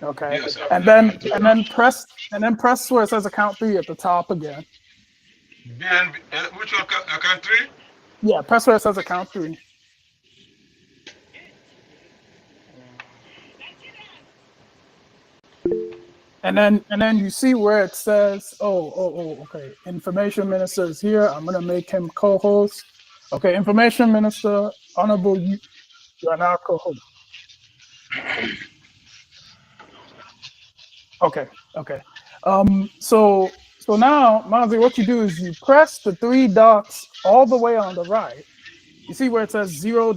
Okay, Yes, and I've then had to and then press where it says account 3 at the top again. BNB, which one? Account three? Yeah, press where it says account 3. And then you see where it says, okay, information minister is here. I'm gonna make him co-host. Okay, information minister, honorable, you are now co-host. Okay, okay. So now, Mazi, what you do is you press the 3 dots all the way on the right. You see where it says $0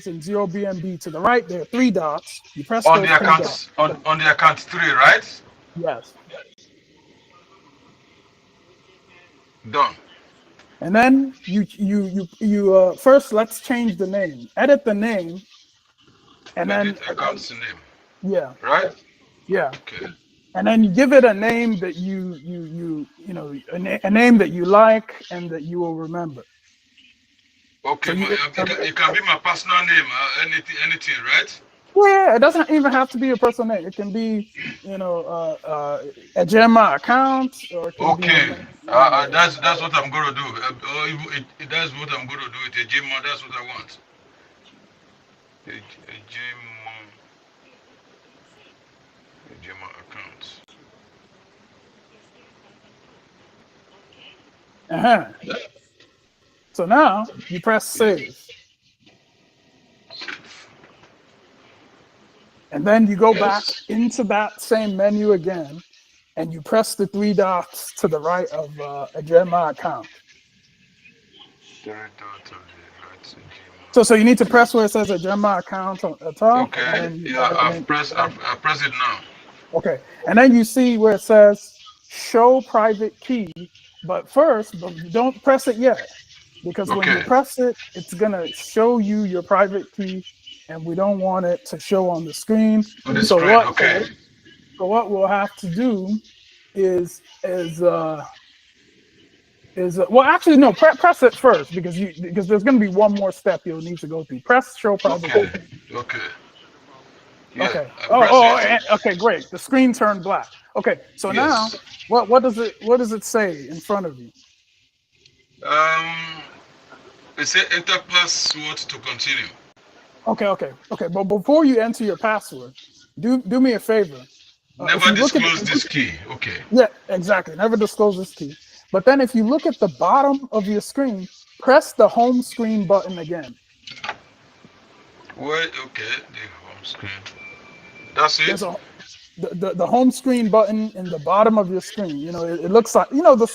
and 0 BNB to the right. There are 3 dots. You press On those the 3 dots. account, on the account three, right? Yes. Done. And then you first let's change the name. Edit the name, and then Edit account's name, yeah, right? yeah, Okay. and then you give it a name that a name that you like and that you will remember. So Okay, you it can be my personal name, anything, right? yeah, it doesn't even have to be a personal name. It can be a Gemma account, or it can Okay, be you know that's what I'm gonna do. That's what I'm gonna do with a Gmail. That's what I want. A Gmail account. uh-huh. So now you press Yeah. save, and then you go back Yes. into that same menu again, and you press the 3 dots to the right of a Gemma account. Third dot of the right Gmail. So you need to press where it says a Gemma account on the top, and Okay. then Yeah, and then I press it now. okay, and then you see where it says show private key. But first, don't press it yet, because when you Okay. press it, it's gonna show you your private key, and we don't want it to show on the screen. On the So screen. what Okay. we'll have to do is well, actually no, press it first, because there's gonna be one more step you'll need to go through. Press show private key. Okay. Okay. Yeah, Okay. I press it. Okay, great. The screen turned black. Okay, so now Yes. what does it say in front of you? Um, it said enter password to continue. Okay. But before you enter your password, do me a favor. If Never you look at disclose this key. Okay. yeah, exactly. Never disclose this key. But then if you look at the bottom of your screen, press the home screen button again. Wait. Okay. The home screen. That's There's it. the home screen button in the bottom of your screen. It looks like the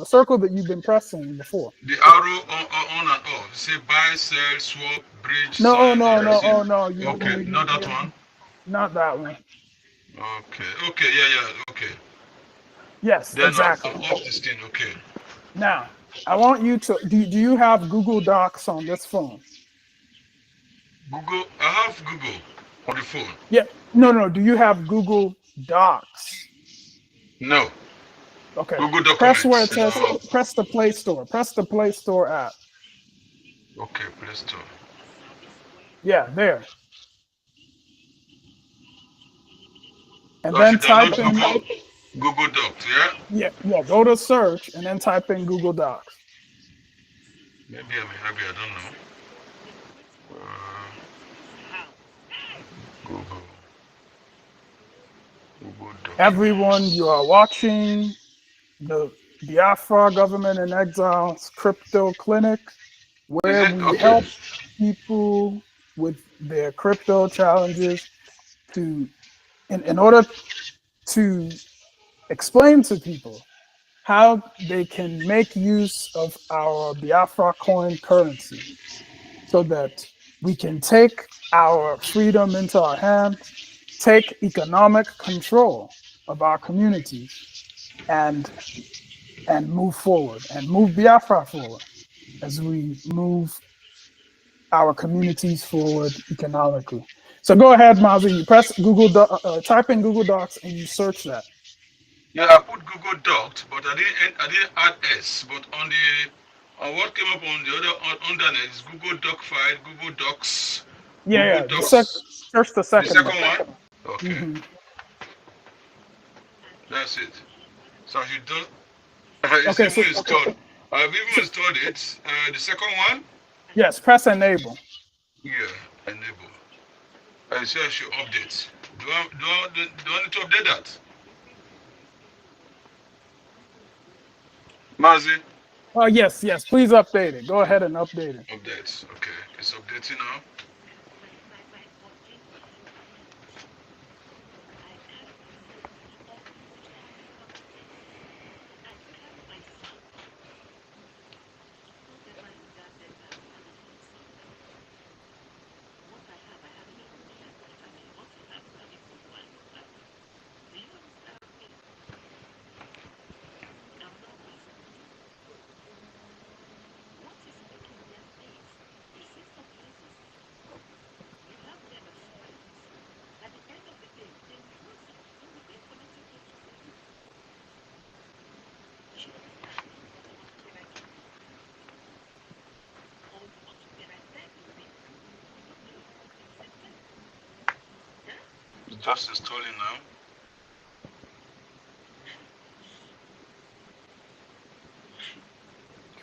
circle that you've been pressing before. The arrow on and off. Say buy, sell, swap, bridge, No, sign, no, and no, receive. oh no, Okay. Not that one. not that one. Okay. Okay. Yeah. Okay. Yes, Then exactly. I'm off the screen. Okay. Now, I want you to do you have Google Docs on this phone? Google. I have Google on the phone. Yeah. No. Do you have Google Docs? No. Okay. Google Press where it Documents. says No. press the Play Store. Press the Play Store app. Okay. Play Store. Yeah, there. And So I then should type download in Google Docs. Yeah. yeah, go to search and then type in Google Docs. Maybe I'm happy. I don't know. Google. Google Everyone, you Documents. are watching the Biafra Government in Exile's Crypto Clinic, Is where it we okay? help people with their crypto challenges to in order to explain to people how they can make use of our Biafra coin currency so that we can take our freedom into our hands, take economic control of our communities, and move forward and move Biafra forward as we move our communities forward economically. So go ahead, Mazi. You press type in Google Docs and you search that. Yeah, I put Google Docs, but I didn't add S. But on what came up on the other undernet is Google Doc file, Google Docs, Google Yeah. Docs. Search the The second one. second one. Okay. Mhm. That's it. So you don't. It's Okay, even installed. I've even so installed it. The second one, yes, press enable. yeah, enable. I say I should update. Do I need to update that? Mazi, Oh yes, yes. Please update it. Go ahead and update it. update. Okay, it's updating now. It's just installing now.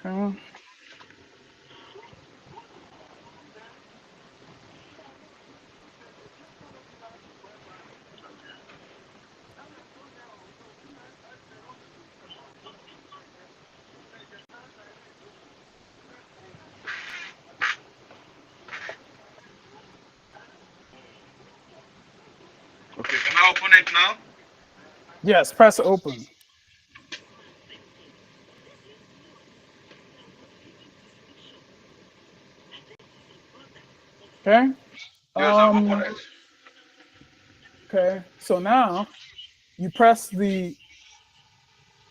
Okay. Okay, can I open it now? Yes, press open. Okay. Yes, I've opened Um. it. Okay. So now you press the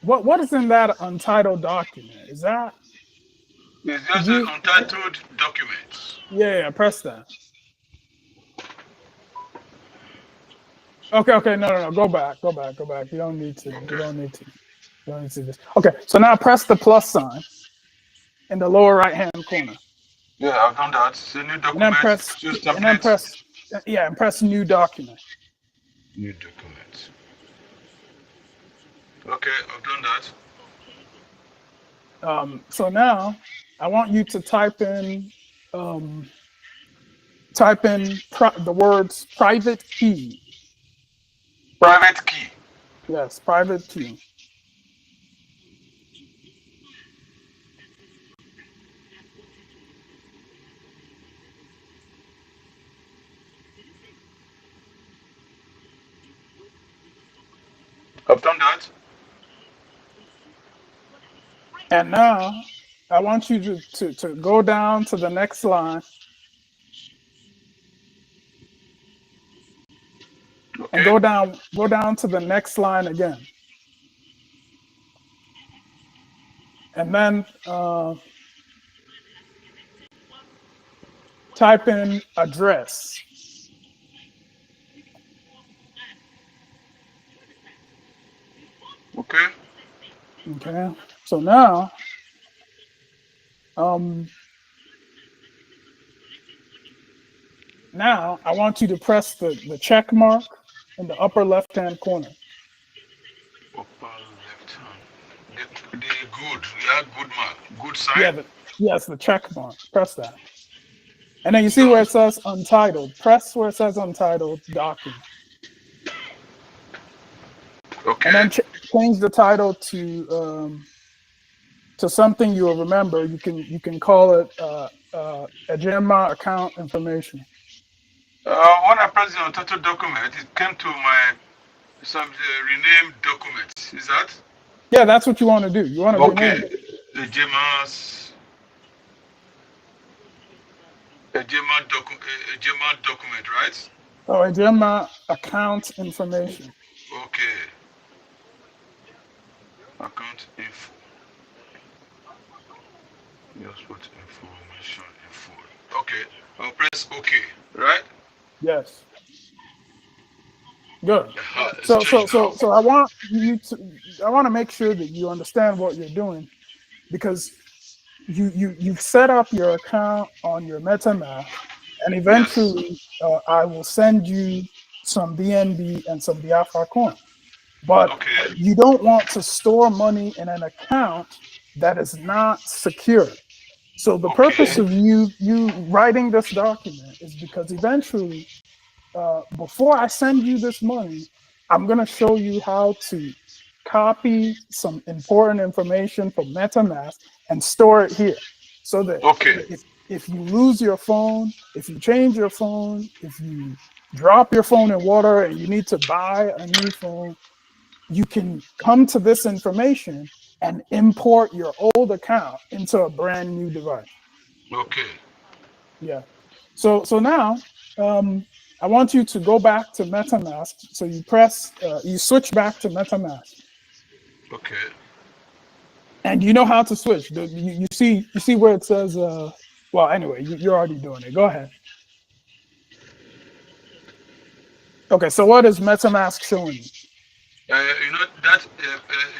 what is in that untitled document? Is that It's did just an you? untitled document. Yeah, yeah. Press that. Okay. Okay. No, no, no. Go back. Go back. Go back. You don't need to. You Okay. don't need to. You don't need to do this. Okay. So now press the plus sign in the lower right hand corner, Yeah, I've done that. It's a new and then document. press Choose and then template. press yeah, and press new document. New document. Okay, I've done that. So now I want you to um, type in the words private key. Private key. Yes, private key. I've done that. And now I want you to go down to the next line and Okay. go down to the next line again. And then type in address. Okay. Okay. So now um, now I want you to press the check mark in the upper left hand corner. Upper left hand. The good. We have good mark. Good sign. Yeah, yes, the check mark. Press that. And then you see where Done. it says untitled. Press where it says untitled document. And Okay. then change the title to something you'll remember. You can call it Agema account information. When I press the untitled document, it came to my some renamed document. Is that? Yeah, that's what you want to do. You want to Okay. rename it. The GMA's a GMA document, right? Oh, Agema account information. Okay. Account info. Just put information info. Okay. I'll press OK. Right? Yes. Good. It's changed now. So I want to make sure that you understand what you're doing because you've set up your account on your MetaMask, and Yes. eventually I will send you some BNB and some Biafra coin. but Okay. you don't want to store money in an account that is not secure. So the purpose Okay. of you writing this document is because eventually, before I send you this money, I'm gonna show you how to copy some important information from MetaMask and store it here, so that Okay. if you lose your phone, if you change your phone, if you drop your phone in water and you need to buy a new phone, you can come to this information and import your old account into a brand new device. Okay. Yeah. So now, I want you to go back to MetaMask. So you switch back to MetaMask, Okay. and you know how to switch. You see where it says, well, anyway, you're already doing it. Go ahead. Okay. So what is MetaMask showing you? That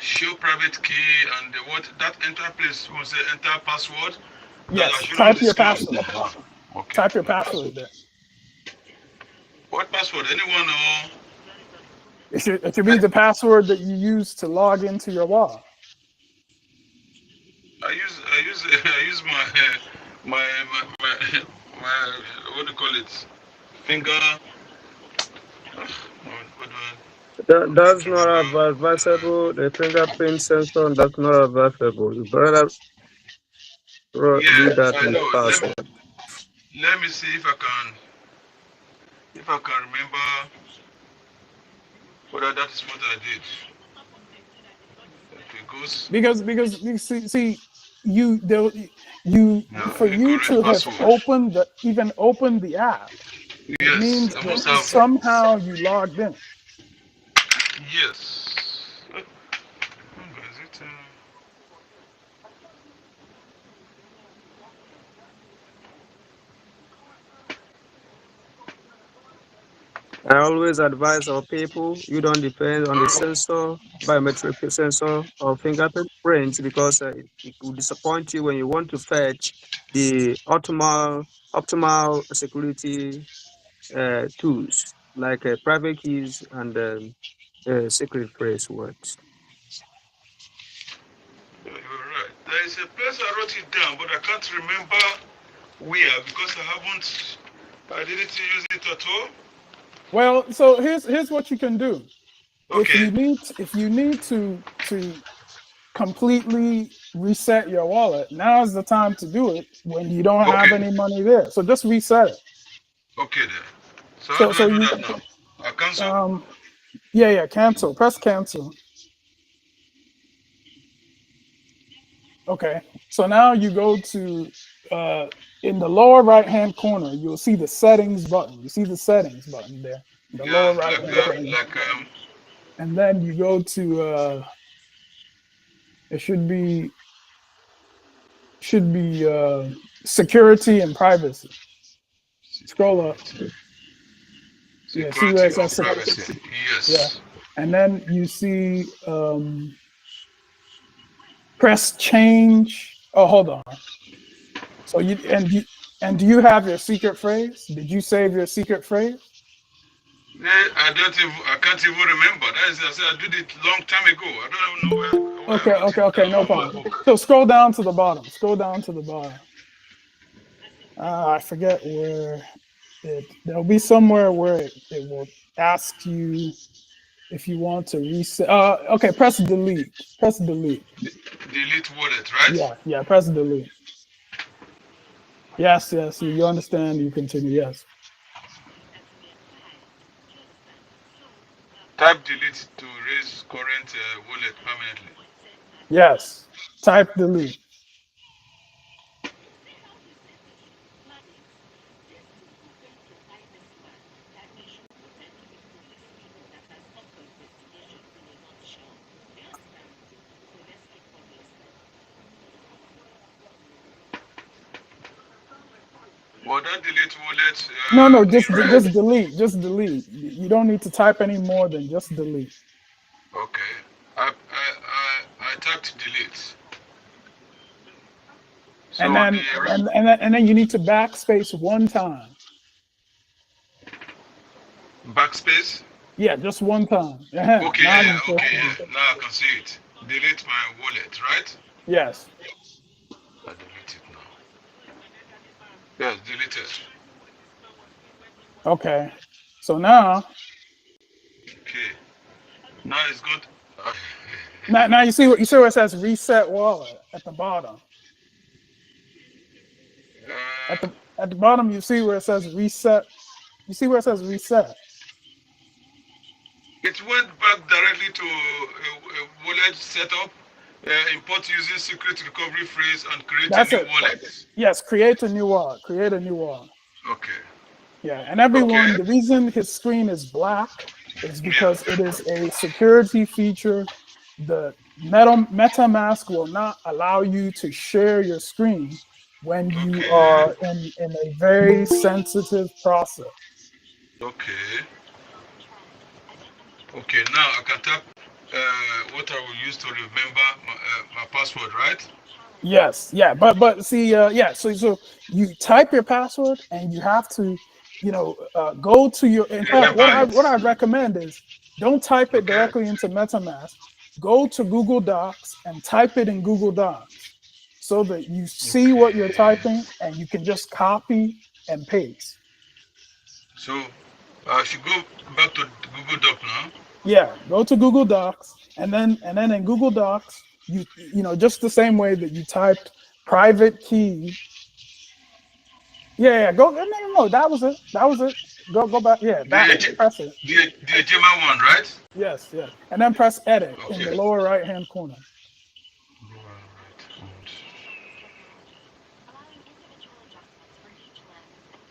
show private key and what that enter place was the enter password that I Yes. should on Type the your screen. password. Okay. Type your My password password. there. What password? Anyone or It should be the password that you use to log into your wallet. I use my what do you call it? Finger. What do I? I'm trying That's to not remember. advisable. The fingerprint sensor, that's not advisable. You better Yeah, leave that I in the know. password. Let me see if I can remember whether that is what I did. Okay, goes. Because you see you there you No, for the you correct to have password. opened the app, it Yes, means I that must have. somehow you logged in. Yes. Is it? I always advise our people, you don't depend on the Oh, sensor, biometric sensor or fingerprint because it will disappoint you when you want to fetch the optimal security tools like private keys and secret phrase words. you're right. There is a place I wrote it down, but I can't remember where because I didn't use it at all. Well, so here's what you can do. Okay. If you need to completely reset your wallet, now is the time to do it when you don't have Okay. any money there. So just reset it. Okay then. So how So do I so do you that now? I cancel? um yeah, cancel. Press cancel. Okay. So now you go to uh in the lower right hand corner, you'll see the settings button. You see the settings button there in the lower Yeah, right like hand corner. And then you go to it should be security and privacy. Scroll up. Yeah, see where security it or says privacy. yeah. Yes. And then you see press change. Oh, hold on. So and do you have your secret phrase? Did you save your secret phrase? Yeah, I can't even remember. That is, I said I did it long time ago. I don't even know where I wrote it Okay, down no on my problem. book. So scroll down to the bottom. Scroll down to the bottom. I forget where there'll be somewhere where it will ask you if you want to reset. Okay, press delete. Press delete. Delete wallet, right? Yeah, press delete. Yes, you understand. You continue. Yes, Type delete to erase current wallet permanently. yes. Type delete. But that delete wallet No, just erase. just delete. Just delete. You don't need to type any more than just delete. Okay. I typed delete. And So on then the and then you need to backspace one time. backspace. Yeah, just one time. Okay, Now yeah, you press okay, delete. yeah. Now I can see it. Delete my wallet, right? Yes. I delete it now. Yes, deleted. Okay. So now, Okay. Now it's got. Uh, now you see where it says reset wallet at the bottom. At uh, the at the bottom, you see where it says reset. You see where it says reset. it went back directly to a wallet setup. Import using secret recovery phrase and create a That's new it. wallet. Yes, create a new wallet. Create a new wallet. Okay. Yeah, and everyone, Okay. the reason his screen is black is because it Yeah. is a security feature. The MetaMask will not allow you to share your screen when you Okay. are in a very sensitive process. Okay. Okay. Now I can tap what I will use to remember my password, right? Yes, yeah, but see, yeah. So you type your password, and you have to, go to your. In fact, Remember what I it. recommend is don't type it Okay. directly into MetaMask. Go to Google Docs and type it in Google Docs, so that you see what you're Okay. typing, and you can just copy and paste. So I should go back to Google Doc now. Yeah, go to Google Docs, and then in Google Docs, just the same way that you typed private key. Yeah, go. No, no, no. That was it. That was it. Go back. Yeah, The back. Press it. the German one, right? Yes, yes. And then press edit in Okay. the lower right hand corner.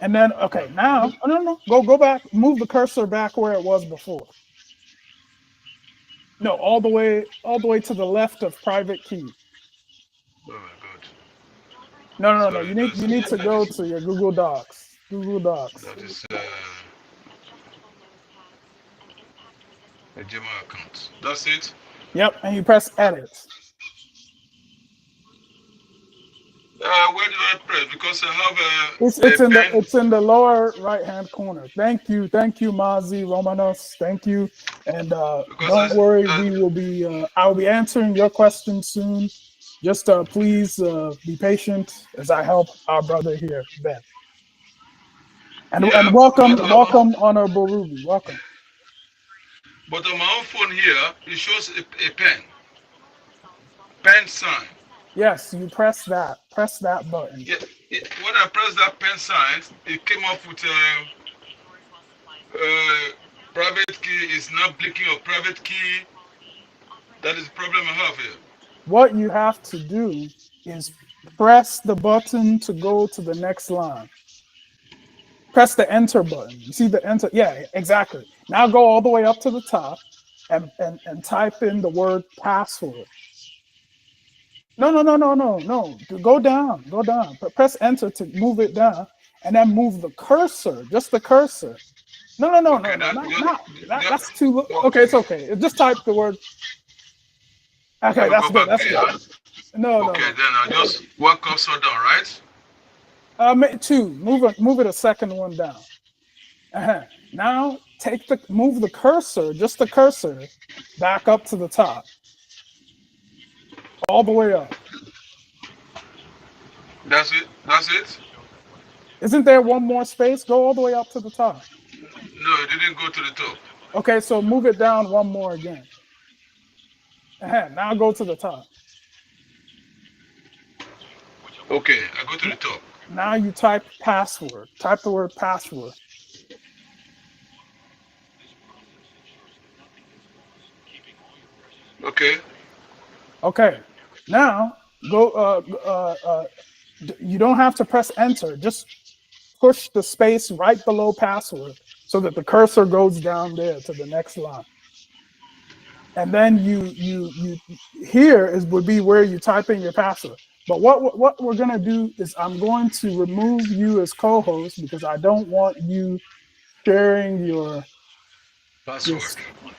And then okay, now oh, no, no, go back. Move the cursor back where it was before. No, all the way to the left of private key. Oh my God. No, no, no. Sorry, You need to go to your Google Docs. Google Docs. that is a German account. That's it. Yep, and you press edit. Where do I press? Because I have It's a it's in the pen. it's in the lower right hand corner. Thank you, Mazi Romanos. Thank you, and Because don't worry, I we will be. I'll be answering your questions soon. Just please be patient as I help our brother here, Ben. And yeah, welcome, Honorable Ruby. Welcome. but on my own phone here it shows a pen sign. Yes, you press that. Press that button. Yeah, when I pressed that pen sign, it came up with private key is not blinking or private key. That is the problem I have here. What you have to do is press the button to go to the next line. Press the enter button. You see the enter? Yeah, exactly. Now go all the way up to the top and type in the word password. No, no, no, no, no, no. Go down, go down. Press enter to move it down, and then move the cursor, just the cursor. No, no, no, no, Okay, no, not that. that, That's too. Okay, it's okay. okay. Just type the word. I Okay, will that's go good. back That's good. there. No, no, Okay, no. then I just one cursor down, right? Two. Move it a second one down. Now move the cursor, just the cursor, back up to the top, all the way up. That's it. That's it. Isn't there one more space? Go all the way up to the top. No, it didn't go to the top. Okay, so move it down one more again. Now go to the top. Okay, I go to the top. Now you type password. Type the word password. Okay. Okay. Now go. You don't have to press enter. Just push the space right below password so that the cursor goes down there to the next line. And then you here would be where you type in your password. But what we're gonna do is I'm going to remove you as co-host because I don't want you sharing your Password.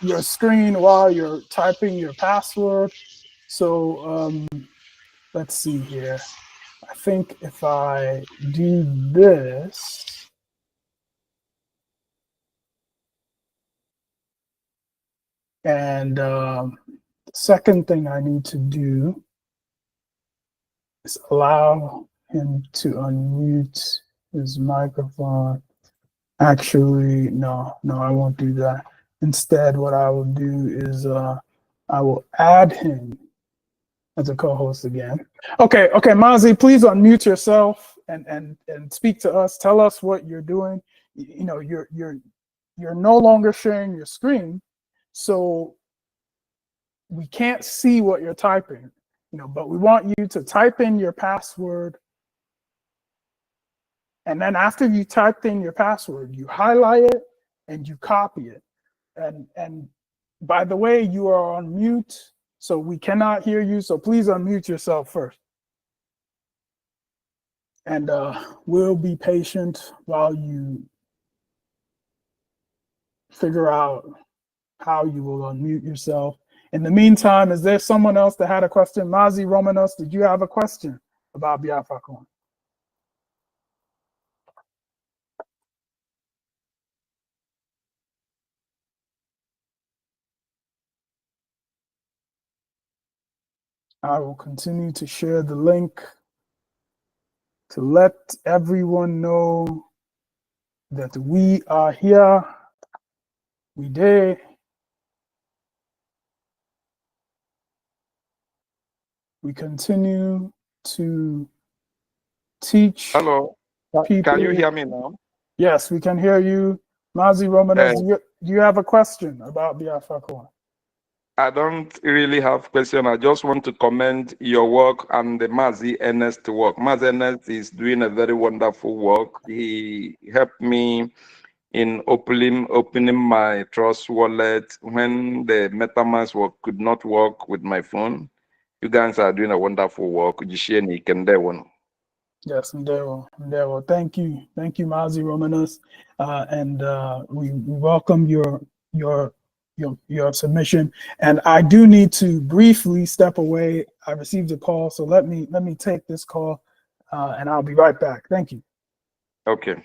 your screen while you're typing your password. So let's see here. I think if I do this, And the second thing I need to do is allow him to unmute his microphone. Actually, no, I won't do that. Instead, what I will do is I will add him as a co-host again. Okay, Mazi, please unmute yourself and speak to us. Tell us what you're doing. You know, you're no longer sharing your screen, so we can't see what you're typing. You know, but we want you to type in your password, and then after you typed in your password, you highlight it and you copy it. And by the way, you are on mute, so we cannot hear you. So please unmute yourself first. And we'll be patient while you figure out how you will unmute yourself. In the meantime, is there someone else that had a question? Mazi Romanos, did you have a question about Biafra Coin? I will continue to share the link to let everyone know that we are here. We did. We continue to teach Hello, people. can you hear me now? Yes, we can hear you. Mazi Romanos, do you have a question about Biafra Coin? I don't really have question. I just want to commend your work and the Mazi Ernest work. Mazi Ernest is doing a very wonderful work. He helped me in opening my Trust wallet when the MetaMask work could not work with my phone. You guys are doing a wonderful work. Jisheni Kendewan. Yes, Ndero. Thank you, Mazi Romanos, and we welcome your submission. And I do need to briefly step away. I received a call, so let me take this call, and I'll be right back. Thank you. Okay.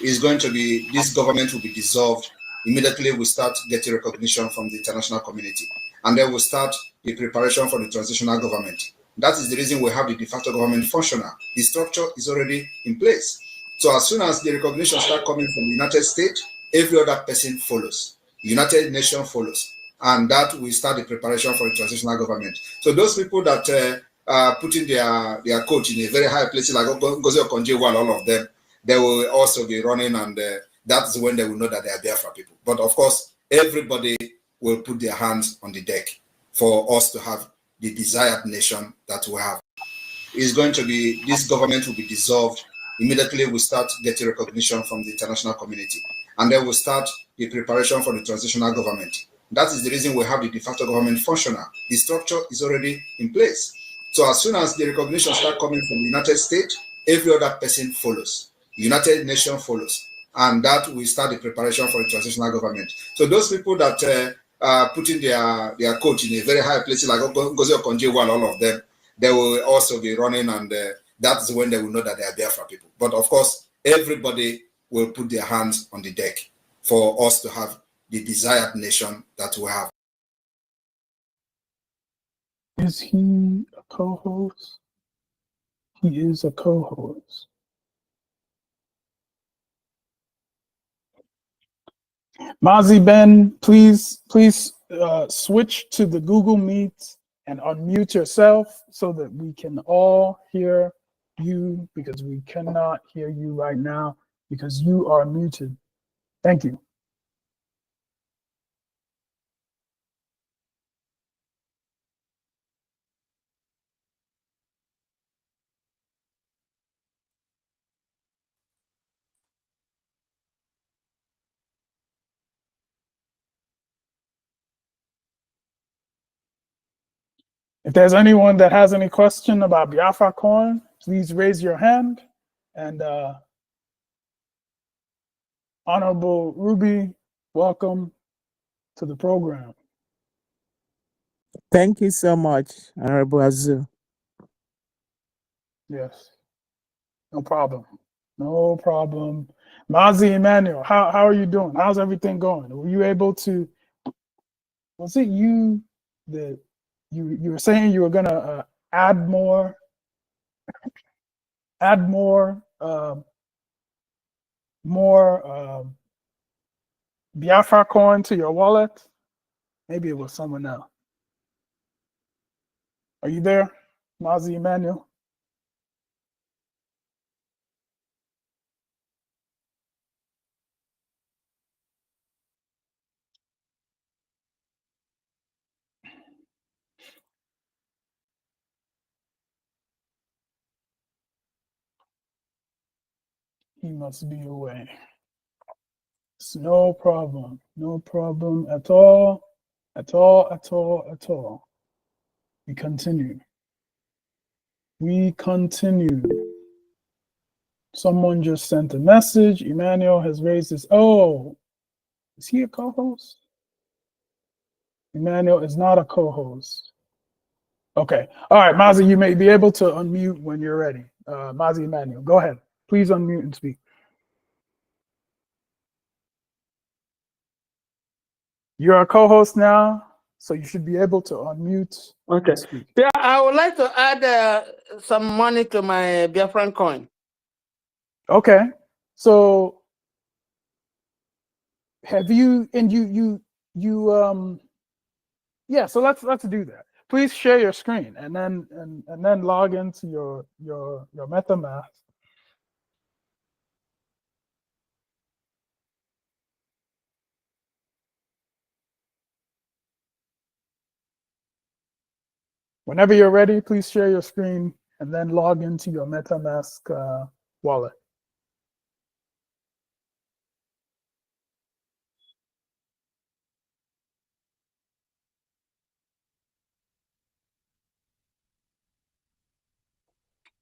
is going to be, this government will be dissolved. Immediately we start getting recognition from the international community. And then we'll start the preparation for the transitional government. That is the reason we have the de facto government functional. The structure is already in place. So as soon as the recognition start coming from the United States, every other person follows. The United Nations follows. And that will start the preparation for the transitional government. So those people that putting their coach in a very high place, like Ngozi Okonjo-Iweala, all of them, they will also be running, and that's when they will know that they are Biafra people. But of course, everybody will put their hands on the deck for us to have the desired nation that we have. Is going to be, this government will be dissolved. Immediately we start getting recognition from the international community. And then we'll start the preparation for the transitional government. That is the reason we have the de facto government functional. The structure is already in place. So as soon as the recognition start coming from the United States, every other person follows. The United Nations follows. And that will start the preparation for the transitional government. So those people that putting their coach in a very high place, like Ngozi Okonjo-Iweala, all of them, they will also be running, and that's when they will know that they are Biafra people. But of course, everybody will put their hands on the deck for us to have the desired nation that we have. Is he a co-host? He is a co-host. Mazi Ben, please switch to the Google Meet and unmute yourself so that we can all hear you, because we cannot hear you right now because you are muted. Thank you. If there's anyone that has any question about Biafra coin, please raise your hand. And Honorable Ruby, welcome to the program. Thank you so much, Honorable Azu. Yes, no problem. No problem. Mazi Emmanuel, how are you doing? How's everything going? Were you able to, was it you that you were saying you were gonna add more Biafra coin to your wallet? Maybe it was someone else. Are you there, Mazi Emmanuel? He must be away. It's no problem. No problem at all. At all, at all, at all. We continue. We continue. Someone just sent a message. Emmanuel has raised his, oh, is he a co-host? Emmanuel is not a co-host. Okay. All right, Mazi, you may be able to unmute when you're ready. Mazi Emmanuel, go ahead. Please unmute and speak. You're a co-host now, so you should be able to unmute. Okay. And speak. Yeah, I would like to add some money to my Biafran coin. Okay. So have you, and yeah, so let's do that. Please share your screen and then log into your MetaMask. Whenever you're ready, please share your screen and then log into your MetaMask wallet.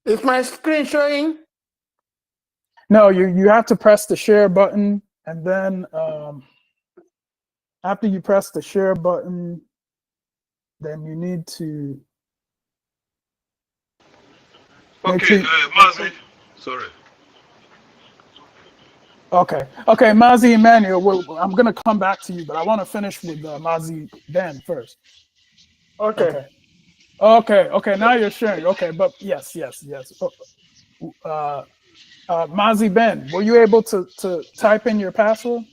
Is my screen showing? No, you have to press the share button, and then after you press the share button, then you need to make Okay, sure. Mazi, sorry. Okay, okay, Mazi Emmanuel, I'm gonna come back to you, but I want to finish with Mazi Ben first. Okay. Okay, okay. Now you're sharing. Okay, but yes. Mazi Ben, were you able to type in your password?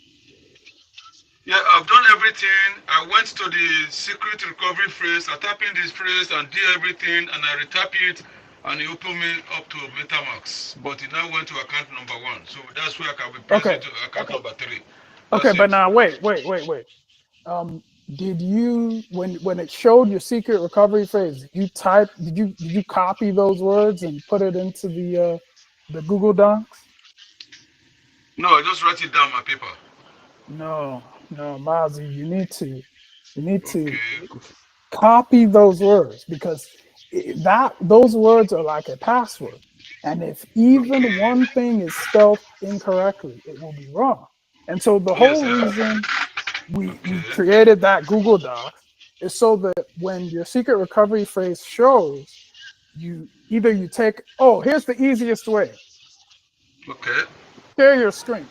Yeah, I've done everything. I went to the secret recovery phrase. I tap in this phrase and did everything, and I retap it, and it opened me up to MetaMask. But it now went to account number 1, so that's where I can be pressing Okay, to account number 3. okay, That's but it. now wait. Did you when it showed your secret recovery phrase? Did you copy those words and put it into the Google Docs? No, I just write it down my paper. No, Mazi, you need to Okay. copy those words because those words are like a password, and if even Okay. one thing is spelled incorrectly, it will be wrong. And so the Yes, whole sir. reason we Okay. created that Google Docs is so that when your secret recovery phrase shows, you take, oh, here's the easiest way: Okay. share your screen.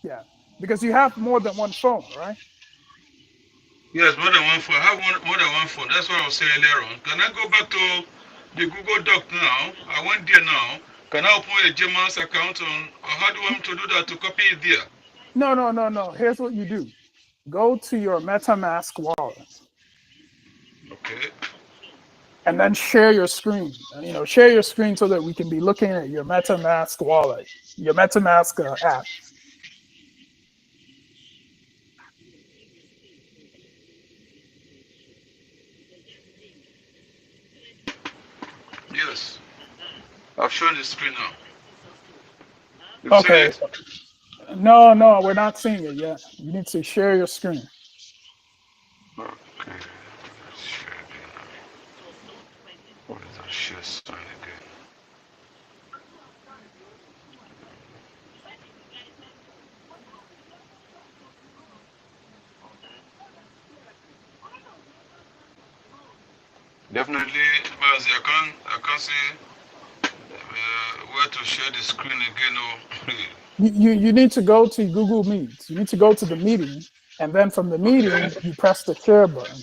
Yeah, because you have more than one phone, right? Yes, more than one phone. I have more than one phone. That's what I was saying earlier on. Can I go back to the Google Doc now? I went there now. Can I open a Gmail's account on, or how do I want to do that to copy it there? No. Here's what you do: go to your MetaMask wallet Okay. and then share your screen. Share your screen so that we can be looking at your MetaMask wallet, your MetaMask app. Yes. I've shown the screen now. You've seen Okay. it? No, we're not seeing it yet. You need to share your screen. Okay. Let's share again. What is that share sign again? Definitely, Mazi, I can't see where to share the screen again. Oh, You need to go to Google Meets. You need to go to the meeting, and then from the okay. meeting, you press the share button.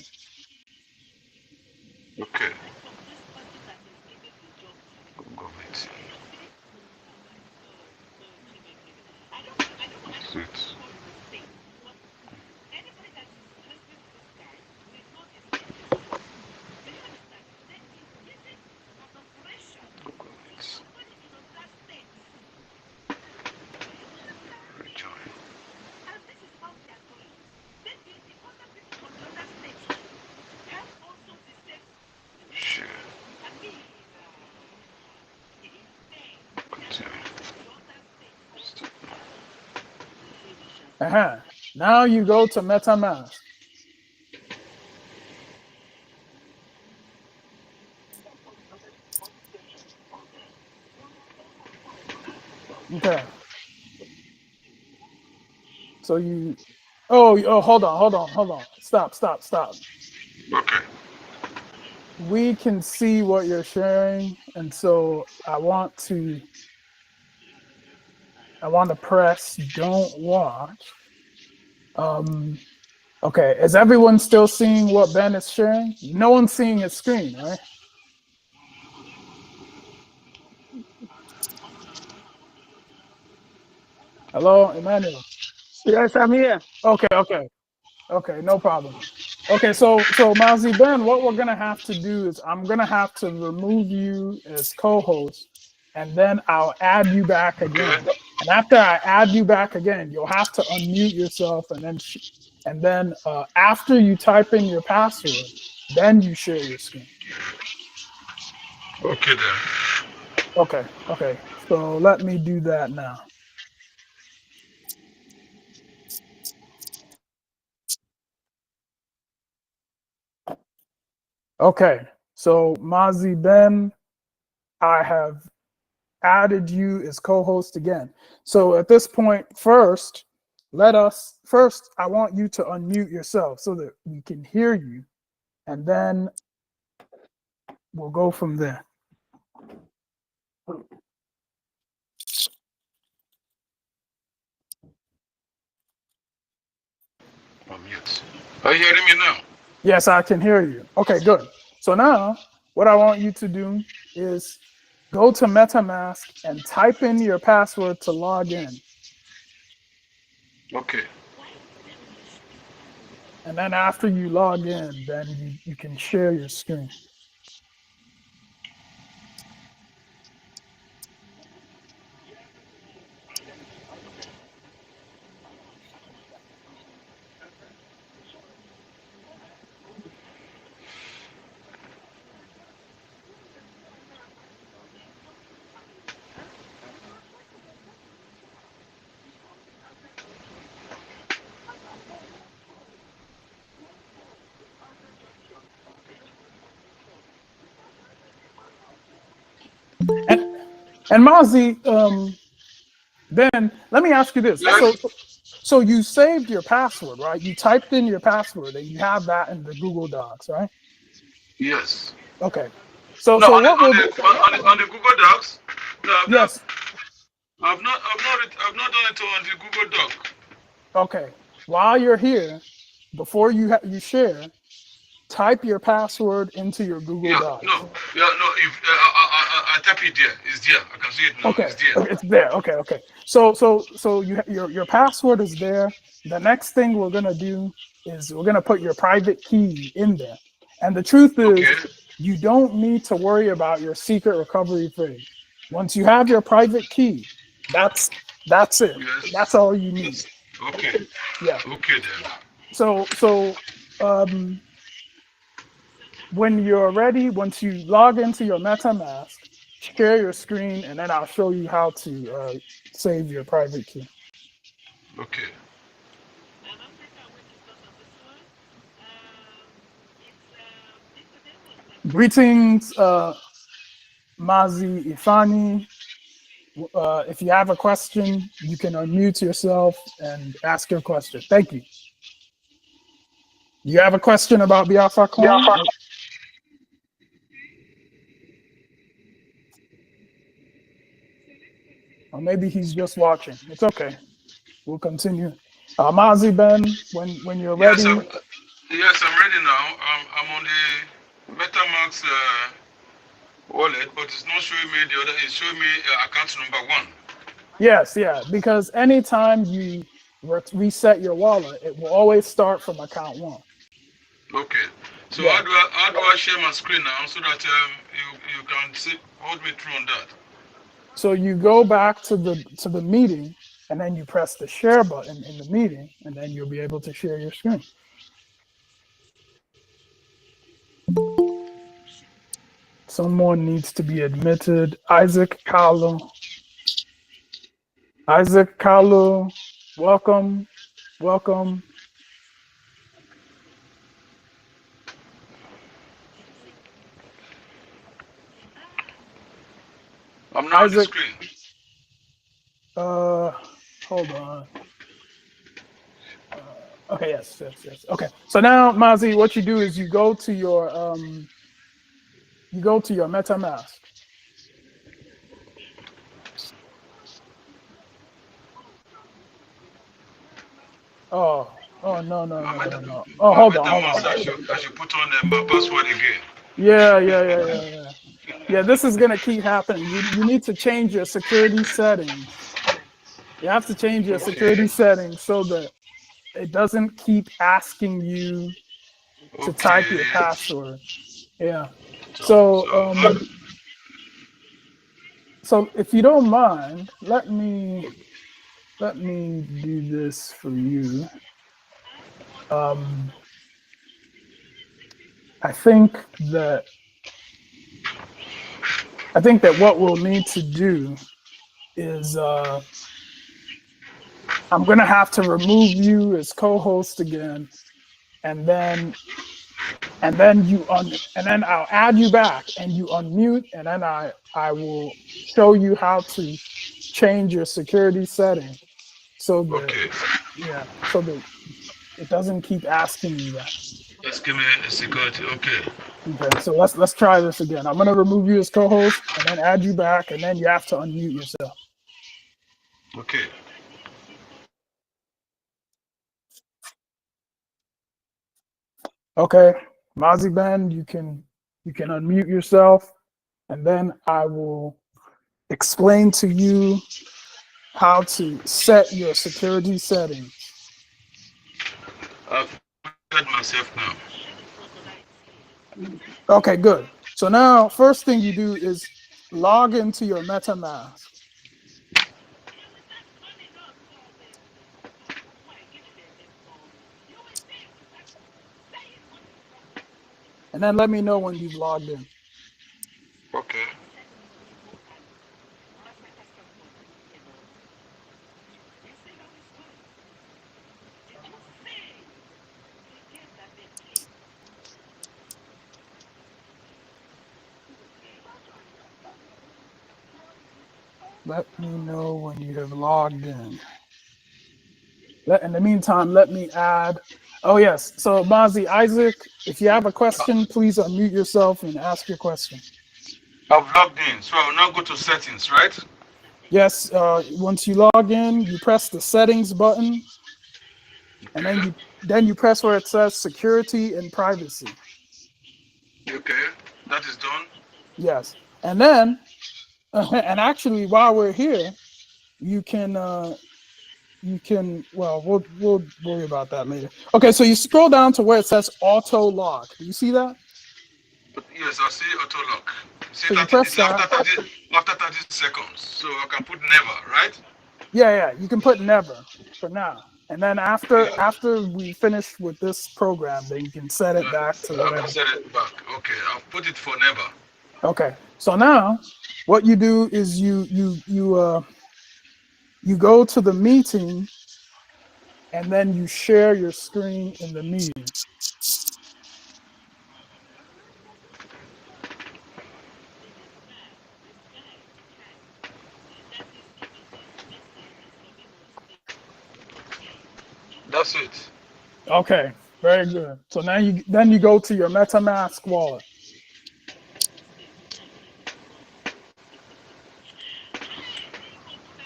Okay. Go meet. Sweet. Go meet. Rejoin. Share. Continue. Stop. Now you go to MetaMask. Okay. So hold on. Stop. Okay. We can see what you're sharing, and so I want to press don't watch. Okay, is everyone still seeing what Ben is sharing? No one's seeing his screen, right? Hello, Emmanuel. Yes, I'm here. Okay, no problem. Okay, so Mazi Ben, what we're gonna have to do is I'm gonna have to remove you as co-host, and then I'll add you back again. Okay. And after I add you back again, you'll have to unmute yourself, and then after you type in your password, then you share your screen. Okay then. Okay. So let me do that now. Okay, so Mazi Ben, I have added you as co-host again. So at this point, first, I want you to unmute yourself so that we can hear you, and then we'll go from there. Are you hearing me now? Yes, I can hear you. Okay, good. So now what I want you to do is go to MetaMask and type in your password to log in. Okay. And then after you log in, then you can share your screen. And Mazi, then let me ask you this. Yes. So you saved your password, right? You typed in your password and you have that in the Google Docs, right? Yes. Okay. So No, so what will on the Google Docs. No, yes. I've not done it on the Google Doc. Okay. While you're here, before you share, type your password into your Google Yeah. Docs. No. Yeah. No. If I tap it there, it's there. I can see it now. Okay, It's there. it's there. Okay. So your password is there. The next thing we're gonna do is we're gonna put your private key in there. And the truth Okay. is, you don't need to worry about your secret recovery phrase. Once you have your private key, that's it. That's Yes. all you need. Yes. Okay. Yeah. Okay then. So when you're ready, once you log into your MetaMask, share your screen, and then I'll show you how to save your private key. Okay. Greetings, Mazi Ifani. If you have a question, you can unmute yourself and ask your question. Thank you. You have a question about Biafra coin? Or maybe he's just watching. It's okay. We'll continue. Mazi Ben, when you're Yes. ready. I'm ready now. I'm on the MetaMask wallet, but it's not showing me the other. It's showing me account number 1. Yes, yeah, because anytime you reset your wallet, it will always start from account 1. Okay. So Yeah. how do I share my screen now so that you can hold me through on that? So you go back to the meeting, and then you press the share button in the meeting, and then you'll be able to share your screen. Someone needs to be admitted. Isaac Kalu. Isaac Kalu, welcome. Welcome. I'm now on the Isaac, screen. hold on. Okay, yes. Okay. So now, Mazi, what you do is you go to your MetaMask. Oh no. Oh, My hold on. MetaMask, I should put on my password again. Yeah, this is gonna keep happening. You need to change your security settings. You have to change your security settings so that it doesn't keep asking you to type your Okay. password. Yeah. So, So so if you don't mind, let me do this for you. I think that what we'll need to do is I'm gonna have to remove you as co-host again, and then I'll add you back and you unmute, and then I will show you how to change your security setting so that okay. it doesn't keep asking you that. Just give me a security. Okay. Okay, so let's try this again. I'm gonna remove you as co-host and then add you back, and then you have to unmute yourself. Okay. Okay, Mazi Ben, you can unmute yourself, and then I will explain to you how to set your security settings. I've muted myself now. Okay, good. So now, first thing you do is log into your MetaMask. And then let me know when you've logged in. Okay. Let me know when you have logged in. In the meantime, let me add. Oh, yes. So, Mazi, Isaac, if you have a question, please unmute yourself and ask your question. I've logged in, so I will now go to settings, right? Yes, once you log in, you press the settings button, and then you press where it says security and privacy. Okay, that is done. Yes. And then, and actually, while we're here, you can, well, we'll worry about that later. Okay, so you scroll down to where it says auto lock. Do you see that? But yes, I see auto lock. See, So you 30, press it's that. after 30 seconds, so I can put never, right? Yeah, you can put never for now. And then Yeah. after we finish with this program, then you can set it back to I can whatever. set it back. Okay, I'll put it for never. Okay. So now what you do is you go to the meeting and then you share your screen in the meeting. That's it. Okay, very good. So now you go to your MetaMask wallet.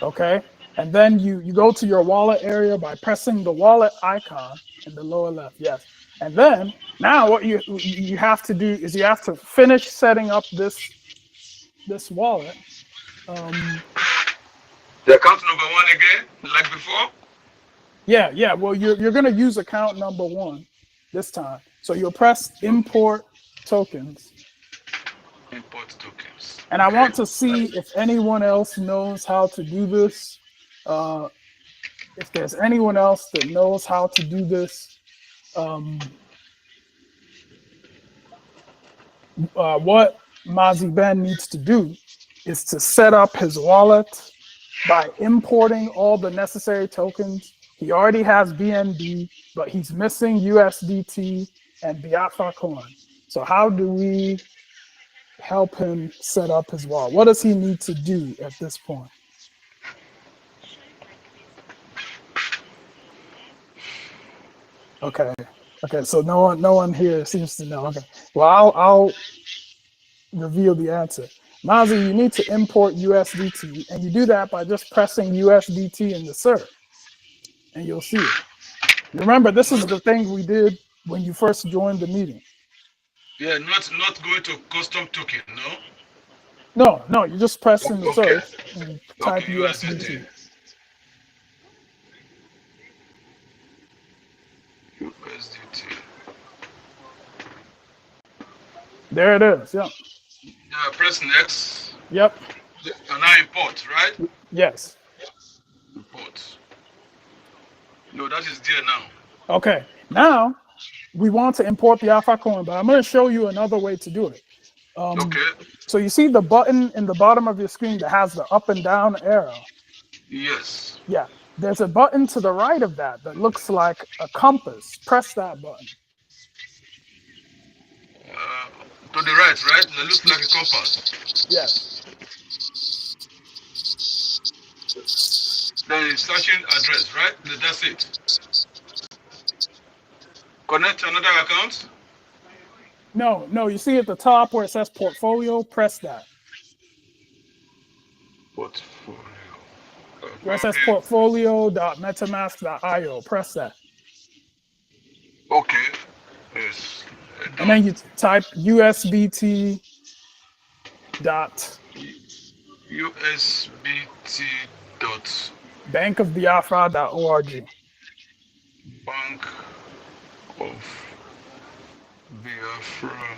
Okay. And then you go to your wallet area by pressing the wallet icon in the lower left. Yes. And then now what you have to do is you have to finish setting up this wallet. The account number one again, like before. Yeah. Well, you're gonna use account number 1 this time. So you'll press import tokens. Import tokens. And I Okay. want to see if anyone else knows how to do this. If there's anyone else that knows how to do this, what Mazi Ben needs to do is to set up his wallet by importing all the necessary tokens. He already has BNB, but he's missing USDT and Biafra coin. So how do we help him set up his wallet? What does he need to do at this point? Okay. So no one here seems to know. Okay. Well, I'll reveal the answer. Mazi, you need to import USDT, and you do that by just pressing USDT in the search, and you'll see it. Remember, this is the thing we did when you first joined the meeting. Yeah, not going to custom token, no. No, you just press in the Okay. search and type Okay, USDT. USDT. There it is. Yep. Yeah, press next. Yep. And now import, right? Yes. Import. No, that is there now. Okay. Now we want to import the Alpha coin, but I'm going to show you another way to do it. Okay. So you see the button in the bottom of your screen that has the up and down arrow? Yes. Yeah. There's a button to the right of that looks like a compass. Press that button. To the right? That looks like a compass. Yes. Then it's searching address, right? That's it. Connect to another account. No, you see at the top where it says portfolio, press that. Portfolio. Where it says Probably. portfolio.metamask.io, press that. Okay. Yes. And then you type USBT dot USBT dot bankofbiafra.org. Bank of Biafra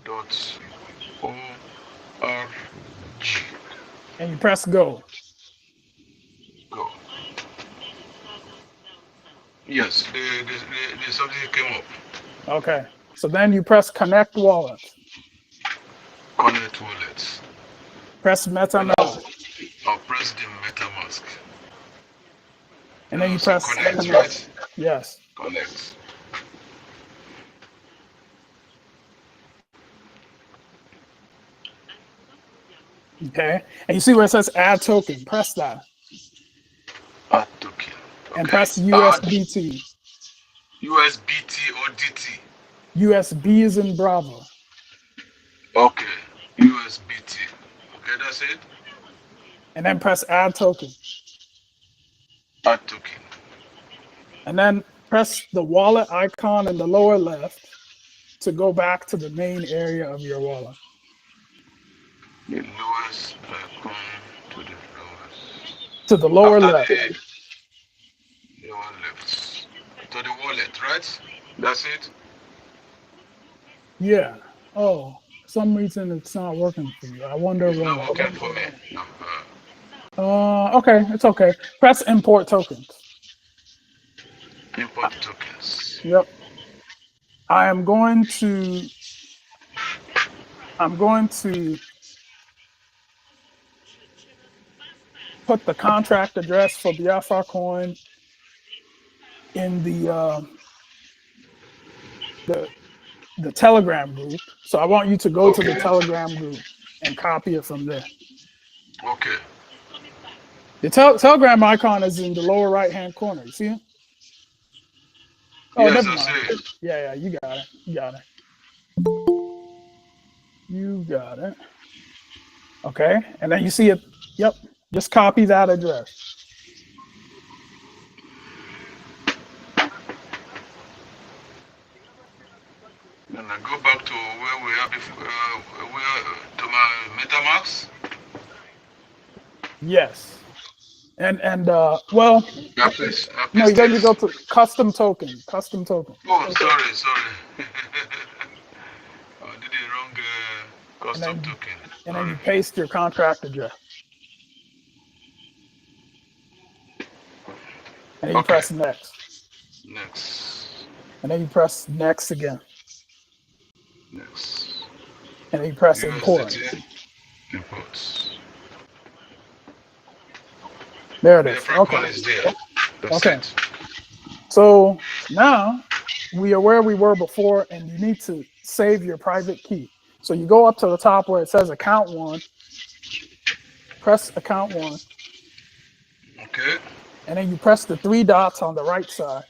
dot org. And you press go. Go. Yes, the subject came up. Okay. So then you press connect wallet. Connect wallet. Press Then MetaMask. I'll press the MetaMask. And Then then I'll you say press connect, connect. right? Yes. Connect. Okay. And you see where it says add token. Press that. Add token. And Okay. press Add USBT. USBT or DT. USB is in Bravo. Okay. USBT. Okay, that's it. And then press add token. Add token. And then press the wallet icon in the lower left to go back to the main area of your wallet. The lowest icon to the lowest. To the lower After left. the lower left. To the wallet, right? That's it. Yeah. Oh, for some reason it's not working for you. I wonder It's not why. working for me. Okay, it's okay. Press import tokens. Import tokens. Yep. I'm going to put the contract address for Biafra coin in the Telegram group. So I want you to go to the Telegram group and copy it from there. Okay. The Telegram icon is in the lower right-hand corner. You see it? Oh, Yes, never I mind. see it. Yeah, you got it. You got it. Okay, and then you see it. Yep, just copy that address. And I go back to where we are before, to my MetaMask. Yes, and well, no, Paste then you go this. to custom token. Oh, sorry. I did the wrong custom token. And then you paste your contract address. And then you press next. Next. And then you press next again. Next. And then you press import. USDT imports. There it is. The Okay. is there. That's Okay. it. So now we are where we were before, and you need to save your private key. So you go up to the top where it says account one, press account one. Okay. And then you press the 3 dots on the right side.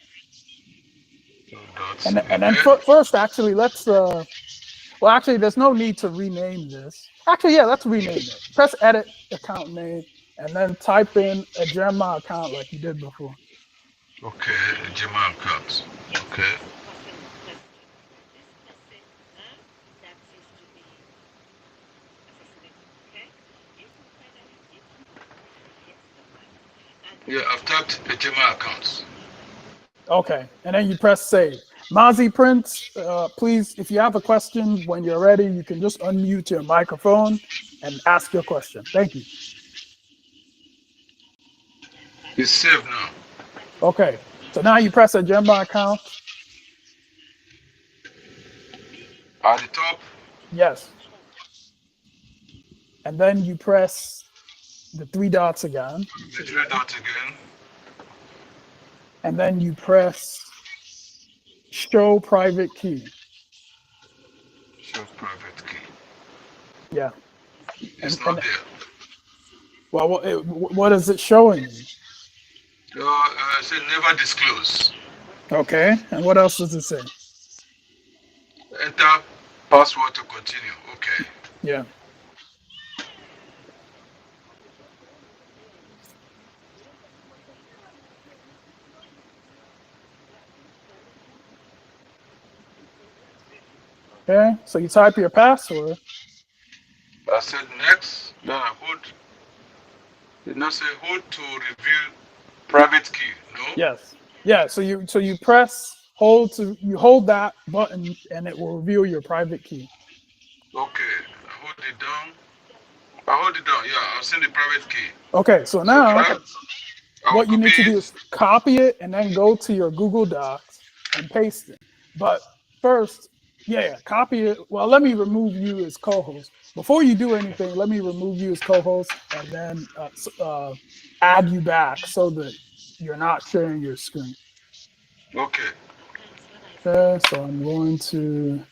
2 dots. And then first, actually, let's well, actually, there's no need to rename this. Actually, yeah, let's rename it. Press edit account name and then type in a Gemma account like you did before. Okay, Gemma account. Okay. Yeah, I've tapped the Gemma accounts. Okay, and then you press save. Mazi Prince, please, if you have a question when you're ready, you can just unmute your microphone and ask your question. Thank you. It's saved now. Okay, so now you press a Gemma account. At the top? Yes. And then you press the 3 dots again. The 3 dots again. And then you press show private key. Show private key. Yeah. It's not there. Well, what is it showing you? It says never disclose. Okay. And what else does it say? Enter password to continue. Okay. Yeah. Okay, so you type your password. I said next. Then I hold. Did not say hold to reveal private key. No. Yes. Yeah. So you hold that button and it will reveal your private key. Okay. I hold it down. I hold it down. Yeah. I'll send the private key. Okay. So So now I'll what you copy need to do it. is copy it and then go to your Google Docs and paste it. But first, yeah, copy it. Well, let me remove you as co-host. Before you do anything, let me remove you as co-host and then add you back so that you're not sharing your screen. Okay. Okay, so I'm going to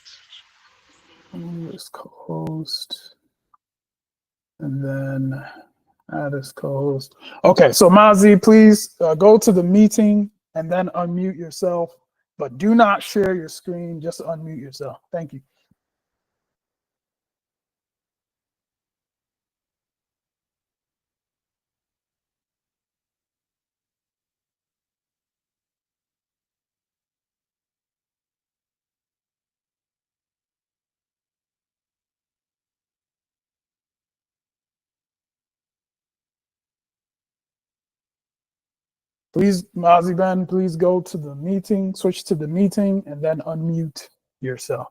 remove this co-host and then add as co-host. Okay, so Mazi, please go to the meeting and then unmute yourself, but do not share your screen, just unmute yourself. Thank you. Please, Mazi Ben, please go to the meeting, switch to the meeting, and then unmute yourself.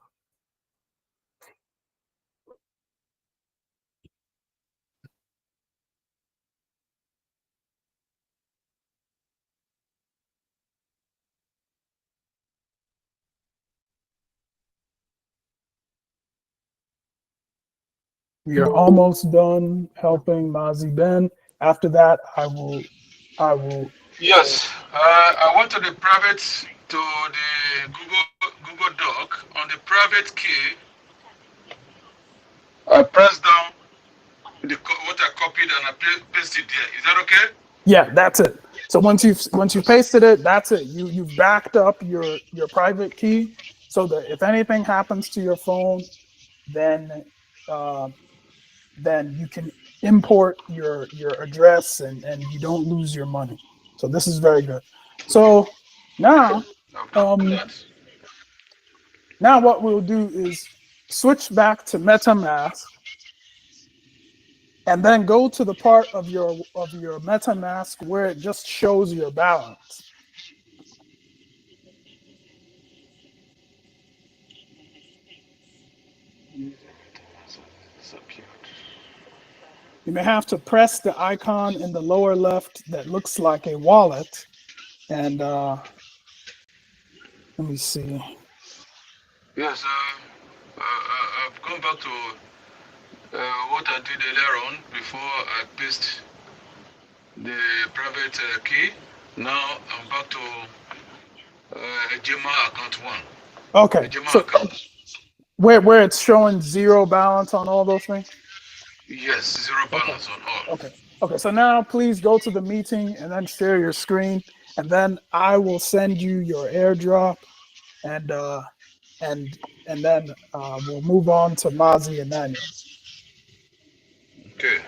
We are almost done helping Mazi Ben. After that, I will. Yes. I went to the private to the Google Doc. On the private key, I press down what I copied and I paste it there. Is that okay? Yeah, that's it. So once you've pasted it, that's it. You've backed up your private key so that if anything happens to your phone, then then you can import your address and you don't lose your money. So this is very good. So now I've done that. now what we'll do is switch back to MetaMask and then go to the part of your MetaMask where it just shows your balance. You may have to press the icon in the lower left that looks like a wallet. And let me see. Yes. I've gone back to what I did earlier on before I paste the private key. Now I'm back to Gmail account one. Okay, Gmail so account. where it's showing zero balance on all those things? Yes, zero Okay, balance on all. okay. So now please go to the meeting and then share your screen. And then I will send you your airdrop and then we'll move on to Mazi and Daniel. Okay.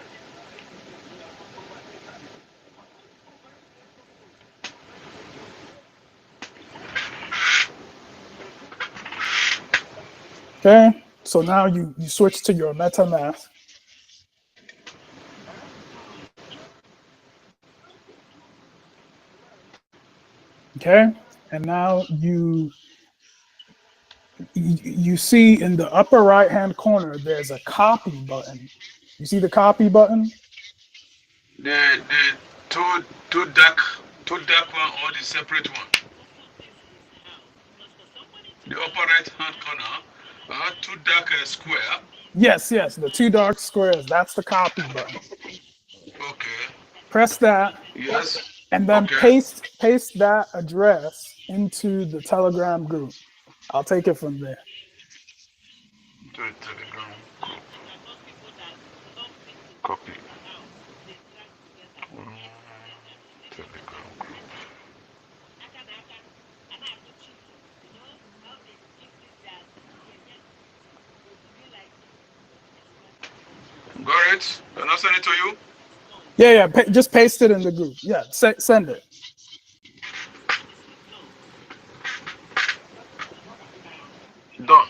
Okay, so now you switch to your MetaMask. Okay, and now you see in the upper right hand corner there's a copy button. You see the copy button? The two dark one or the separate one. The upper right hand corner, two dark square. Yes, the two dark squares. That's the copy button. Okay. Press that. Yes. And then Okay. paste that address into the Telegram group. I'll take it from there. To the Telegram group. Copy. Telegram group. Got it? Can I send it to you? Yeah. Just paste it in the group. Yeah, send it. Done.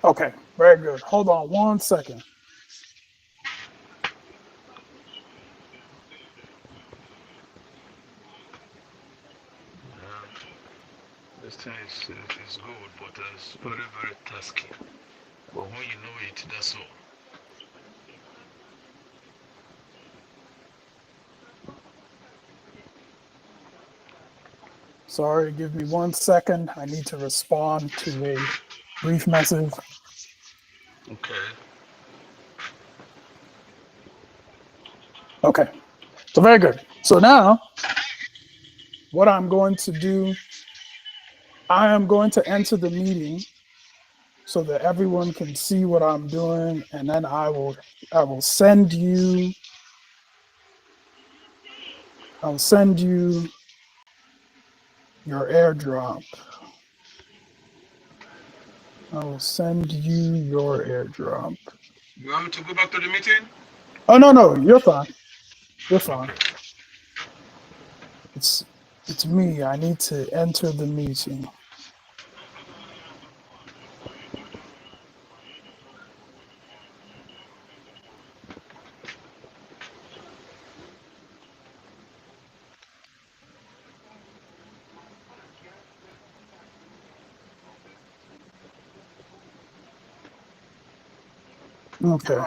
Okay, very good. Hold on 1 second. This thing is good, but it's very, very tasky. But when you know it, that's all. Sorry, give me 1 second. I need to respond to a brief message. Okay. Okay, so very good. So now, what I'm going to do, I am going to enter the meeting so that everyone can see what I'm doing, and then I will send you your airdrop. I will send you your airdrop. You want me to go back to the meeting? Oh no, you're fine. You're fine. It's me. I need to enter the meeting. Okay.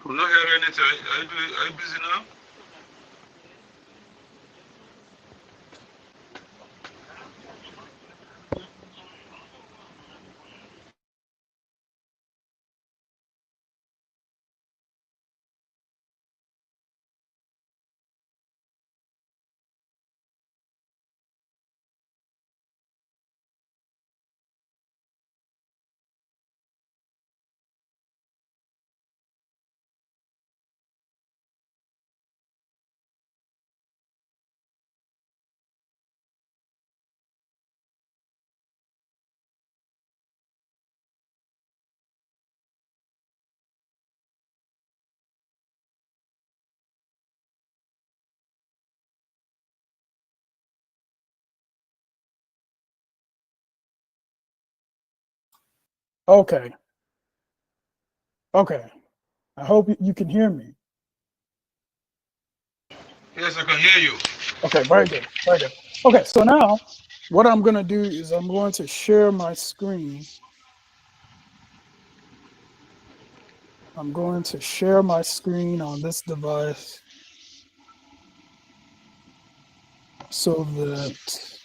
I'm not hearing anything. Are you busy now? Okay. Okay. I hope you can hear me. Yes, I can hear you. Okay, very good. Very good. Okay, so now what I'm going to do is I'm going to share my screen. I'm going to share my screen on this device so that,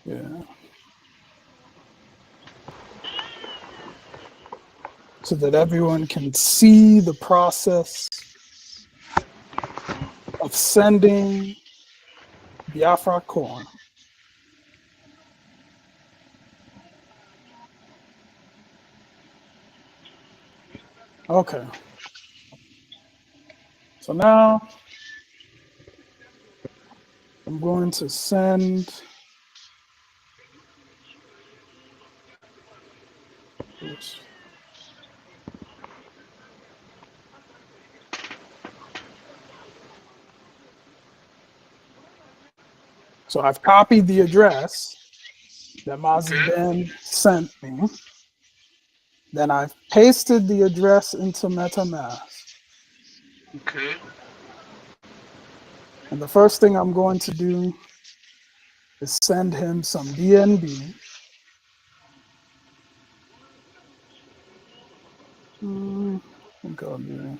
yeah, so that everyone can see the process of sending Biafra corn. Okay. So now I'm going to send this. So I've copied the address that Mazi Okay. Ben sent me. Then I've pasted the address into MetaMask. Okay. And the first thing I'm going to do is send him some BNB. I think I'll do.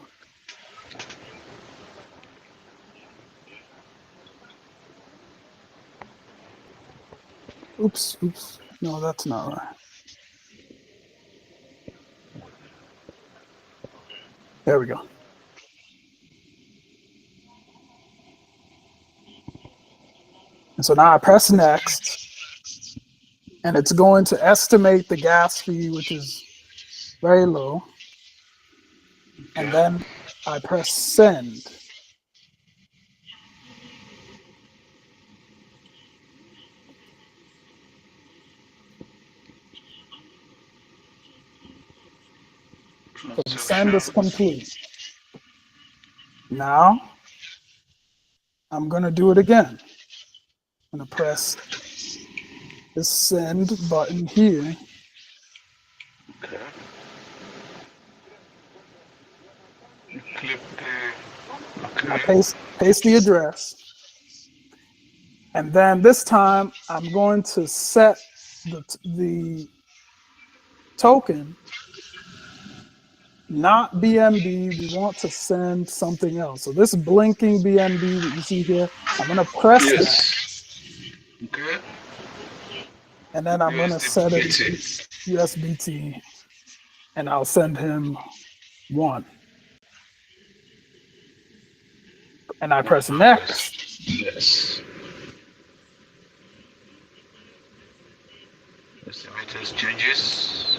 Oops. No, that's not right. There we go. And so now I press next, and it's going to estimate the gas fee, which is very low. And then I press send. So the send is complete. Now I'm going to do it again. I'm going to press the send button here. Okay. You click the. Okay. I paste the address. And then this time I'm going to set the token, not BNB. We want to send something else. So this blinking BNB that you see here, I'm going to press that. Okay. And then I'm going to set it USBT, and I'll send him 1. And I press next. Yes. Estimators changes.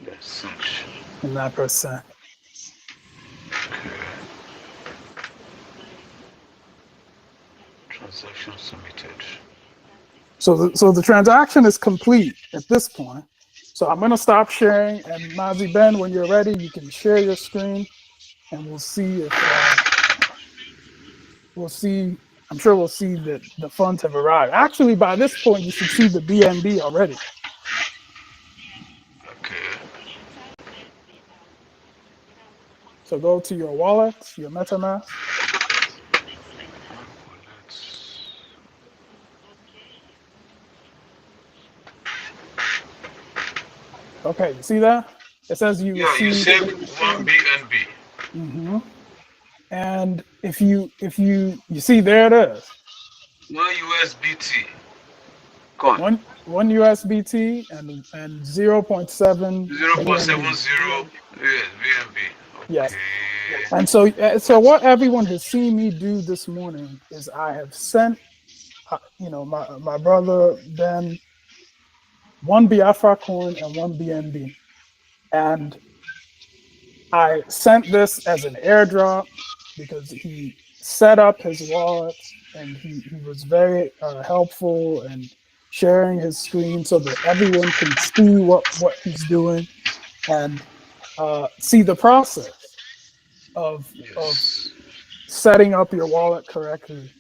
Yes, sanction. And I press send. Okay. Transaction submitted. So the transaction is complete at this point. So I'm going to stop sharing. And Mazi Ben, when you're ready, you can share your screen, and we'll see if I'm sure we'll see that the funds have arrived. Actually, by this point, you should see the BNB already. Okay. So go to your wallet, your MetaMask. Okay, you see that? It says you Yeah, you received saved 1 BNB. Mm-hmm. And if you see, there it is. 1 USBT. Gone. One USBT and 0.7 0.70 BNB. Yes. Okay. And so what everyone has seen me do this morning is I have sent my brother Ben 1 Biafra coin and 1 BNB. And I sent this as an airdrop because he set up his wallet, and he was very helpful and sharing his screen so that everyone can see what he's doing and see the process of setting up your wallet correctly.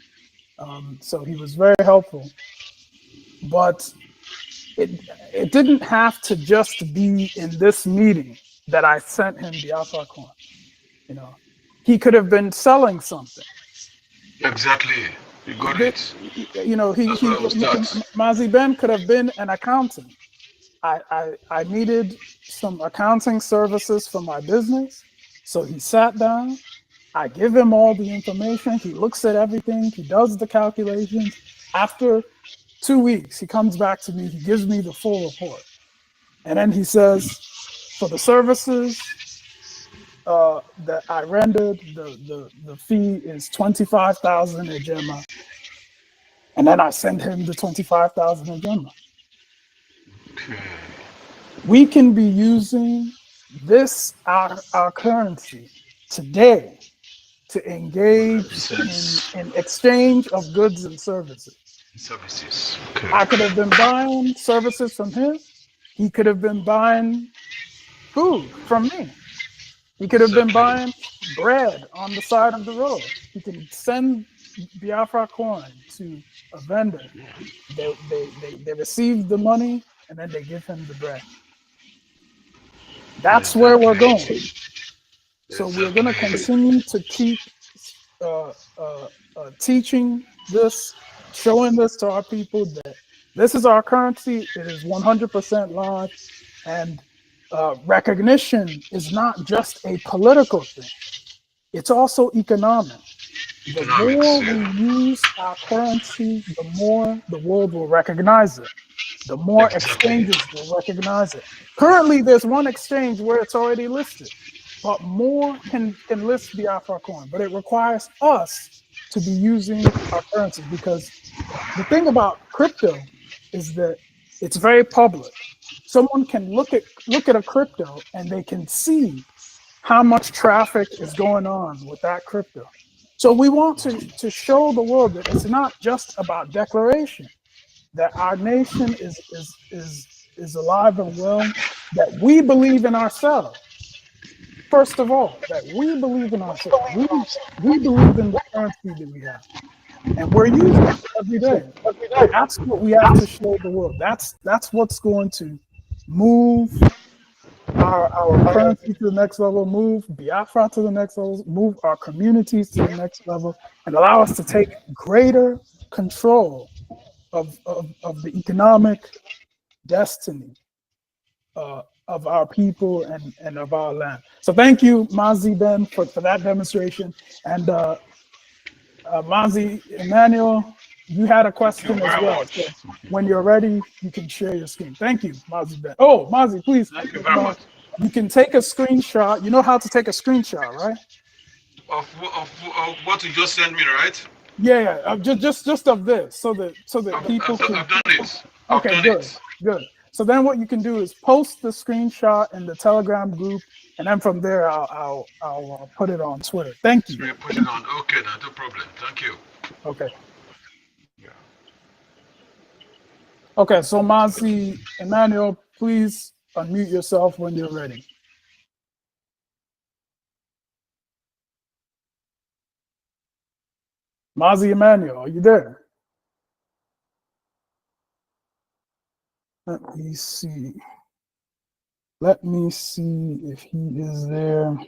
So he was very helpful, but it didn't have to just be in this meeting that I sent him the Alpha coin. He could have been selling something. Exactly. You got it. Mazi Ben could have been an accountant. I needed some accounting services for my business. So he sat down. I give him all the information. He looks at everything. He does the calculations. After 2 weeks, he comes back to me. He gives me the full report. And then he says, for the services that I rendered, the fee is 25,000 a Gemma. And then I send him the 25,000 a Gemma. We can be using this, our currency today, to engage in exchange of goods and services. Okay. I could have been buying services from him. He could have been buying food from me. He could have been buying bread on the side of the road. He can send Biafra coin to a vendor. They receive the money, and then they give him the bread. That's where we're going. So we're going to continue to keep teaching this, showing this to our people that this is our currency. It is 100% live, and recognition is not just a political thing. It's also economic. The more we use our currency, the more the world will recognize it. The more exchanges will recognize it. Currently, there's one exchange where it's already listed, but more can list Biafra coin. But it requires us to be using our currency, because the thing about crypto is that it's very public. Someone can look at a crypto and they can see how much traffic is going on with that crypto. So we want to show the world that it's not just about declaration, that our nation is alive and well, that we believe in ourselves. First of all, that we believe in ourselves. We believe in the currency that we have, and we're using it every day. That's what we have to show the world. That's what's going to move our currency to the next level, move Biafra to the next level, move our communities to the next level, and allow us to take greater control of the economic destiny of our people and of our land. So thank you, Mazi Ben, for that demonstration. And Mazi Emmanuel, you had a question as well. So when you're ready, you can share your screen. Thank you, Mazi Ben. Oh, Mazi, please. Thank you very much. You can take a screenshot. You know how to take a screenshot, right? Of what you just sent me, right? Yeah. Just of this, so that people can. I've done it. Okay, good. So then what you can do is post the screenshot in the Telegram group, and then from there I'll put it on Twitter. Thank you. So you put it on. Okay, no problem. Thank you. Okay. Okay, so Mazi Emmanuel, please unmute yourself when you're ready. Mazi Emmanuel, are you there? Let me see. Let me see if he is there.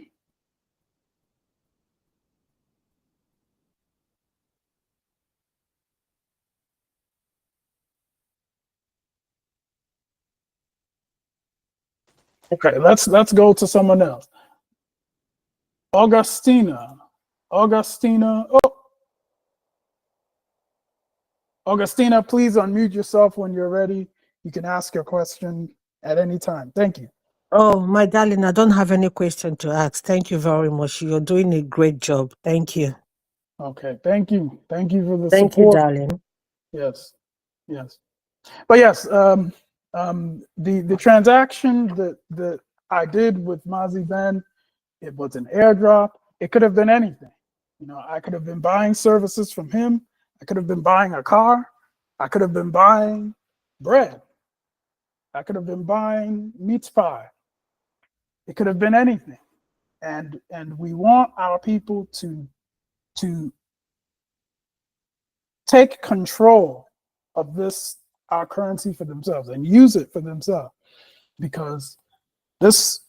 Okay, let's go to someone else. Augustina, Augustina, please unmute yourself when you're ready. You can ask your question at any time. Thank you. Oh, my darling, I don't have any question to ask. Thank you very much. You're doing a great job. Thank you. Okay, thank you. Thank you for the Thank support. you, darling. Yes. But yes, the transaction that I did with Mazi Ben, it was an airdrop. It could have been anything. You know, I could have been buying services from him. I could have been buying a car. I could have been buying bread. I could have been buying meat pie. It could have been anything. And we want our people to take control of our currency for themselves and use it for themselves, because this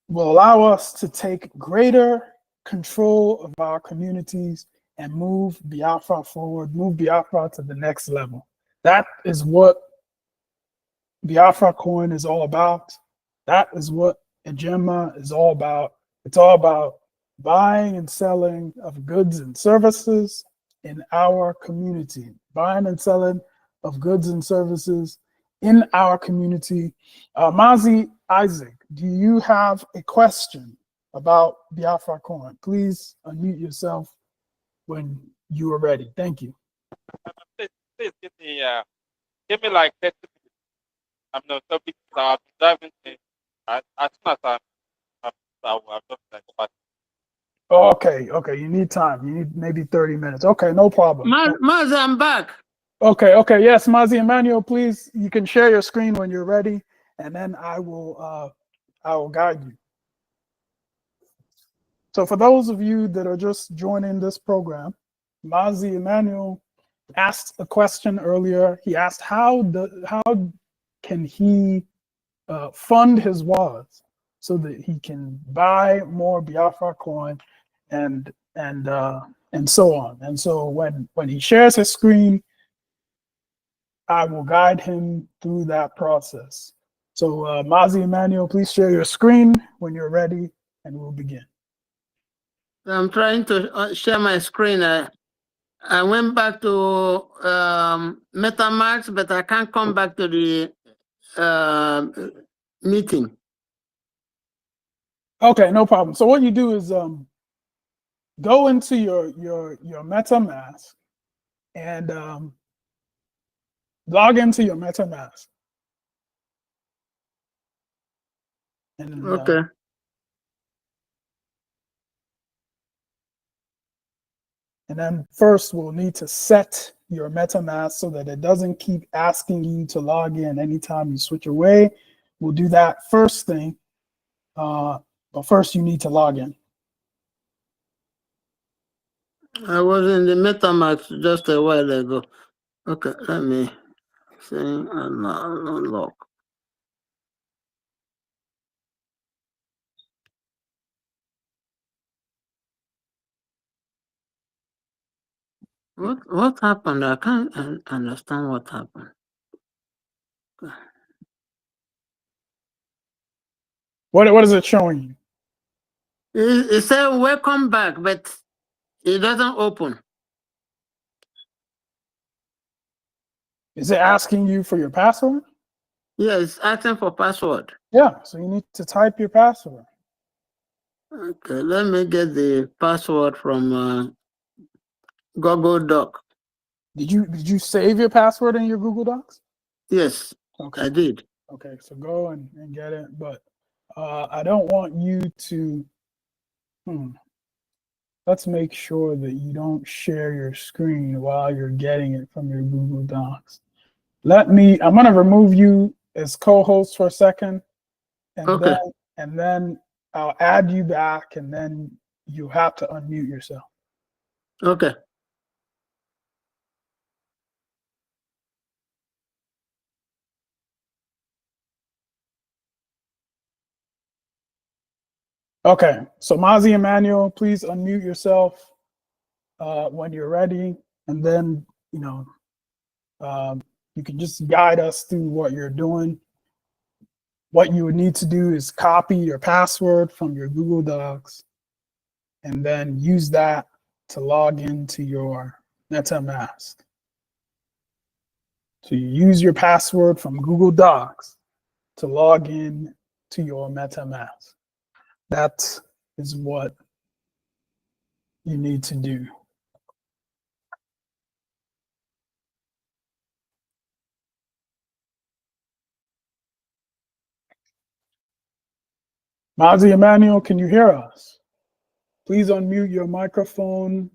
will allow us to take greater control of our communities and move Biafra forward, move Biafra to the next level. That is what Biafra coin is all about. That is what Ejema is all about. It's all about buying and selling of goods and services in our community, buying and selling of goods and services in our community. Mazi Isaac, do you have a question about Biafra coin? Please unmute yourself when you are ready. Thank you. Please give me like 30 minutes. I'm not topic. I'm driving as soon as I will just like about. Okay, you need time. You need maybe 30 minutes. Okay, no problem. Mazi, I'm back. Okay, yes, Mazi Emmanuel, please, you can share your screen when you're ready, and then I will guide you. So for those of you that are just joining this program, Mazi Emmanuel asked a question earlier. He asked how can he fund his wallets so that he can buy more Biafra coin and so on. And so when he shares his screen, I will guide him through that process. So Mazi Emmanuel, please share your screen when you're ready, and we'll begin. I'm trying to share my screen. I went back to MetaMask, but I can't come back to the meeting. Okay, no problem. So what you do is go into your MetaMask and log into your MetaMask. And Okay. and then first we'll need to set your MetaMask so that it doesn't keep asking you to log in anytime you switch away. We'll do that first thing. But first you need to log in. I was in the MetaMask just a while ago. Okay, let me see. Unlock. What happened? I can't understand what happened. What is it showing you? It said welcome back, but it doesn't open. Is it asking you for your password? Yeah, it's asking for password. Yeah, so you need to type your password. Okay, let me get the password from Google Doc. Did you save your password in your Google Docs? Yes, Okay. I did. Okay, so go and get it, but I don't want you to, let's make sure that you don't share your screen while you're getting it from your Google Docs. I'm gonna remove you as co-host for a second, and Okay. then I'll add you back, and then you have to unmute yourself. Okay. Okay, so Mazi Emmanuel, please unmute yourself when you're ready, and then you can just guide us through what you're doing. What you would need to do is copy your password from your Google Docs and then use that to log into your MetaMask. So you use your password from Google Docs to log in to your MetaMask. That is what you need to do. Mazi Emmanuel, can you hear us? Please unmute your microphone.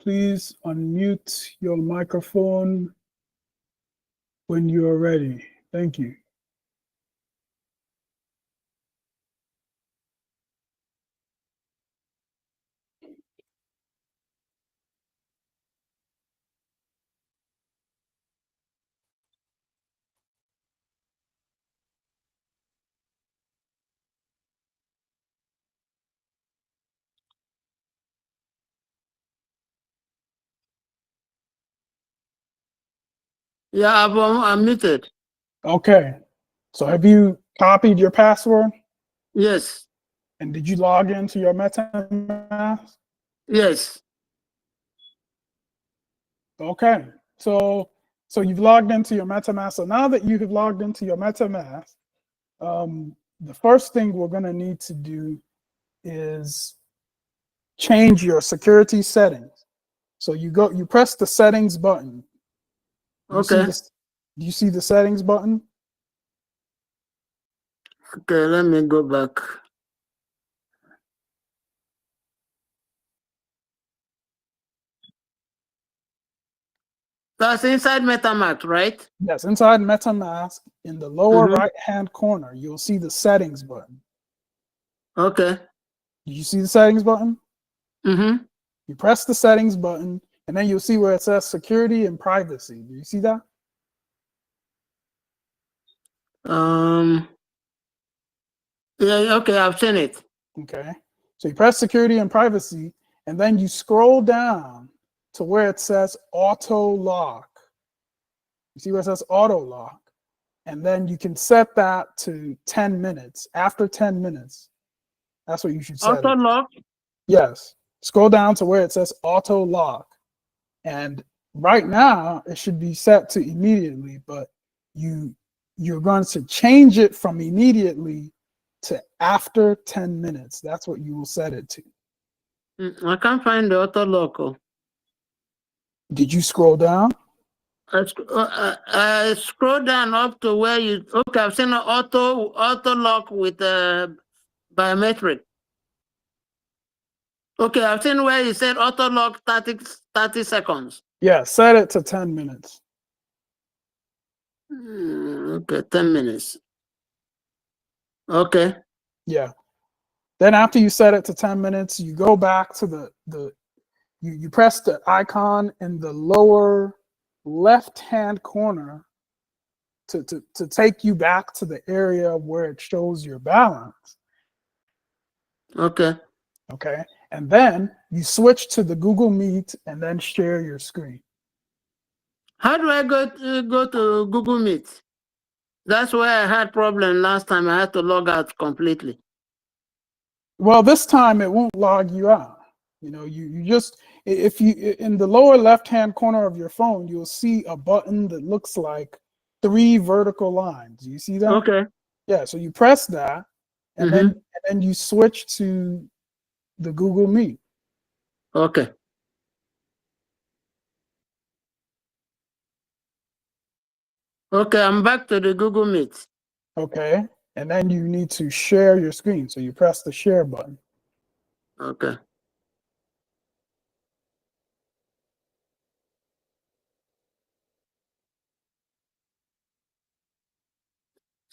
Please unmute your microphone when you are ready. Thank you. Yeah, I've unmuted. Okay. So have you copied your password? Yes. And did you log into your MetaMask? Yes. Okay. So you've logged into your MetaMask. So now that you have logged into your MetaMask, the first thing we're going to need to do is change your security settings. So you press the settings button. Okay. Do you see the settings button? Okay, let me go back. That's inside MetaMask, right? Yes, inside MetaMask, in the lower right-hand corner, you'll see the settings button. Okay. Do you see the settings button? Mm-hmm. You press the settings button, and then you'll see where it says security and privacy. Do you see that? Yeah, okay, I've seen it. Okay. So you press security and privacy, and then you scroll down to where it says auto lock. You see where it says auto lock? And then you can set that to 10 minutes. After 10 minutes, That's what you should set Auto it. lock. Yes. Scroll down to where it says auto lock. And right now it should be set to immediately, but you're going to change it from immediately to after 10 minutes. That's what you will set it to. I can't find the auto lock. Did you scroll down? I scroll down up to where you. Okay, I've seen an auto lock with biometric. Okay, I've seen where you said auto lock 30 seconds. Yeah, set it to 10 minutes. Okay, 10 minutes. Okay. Yeah. Then after you set it to 10 minutes, you go back to you press the icon in the lower left-hand corner to take you back to the area where it shows your balance. Okay. Okay. And then you switch to the Google Meet and then share your screen. How do I go to Google Meet? That's where I had problem last time. I had to log out completely. Well, this time it won't log you out. You know, you just, if you, in the lower left-hand corner of your phone, you'll see a button that looks like 3 vertical lines. You see that? Okay. Yeah, so you press that, and then you switch to the Google Meet. Okay. Okay, I'm back to the Google Meet. Okay, and then you need to share your screen. So you press the share button. Okay.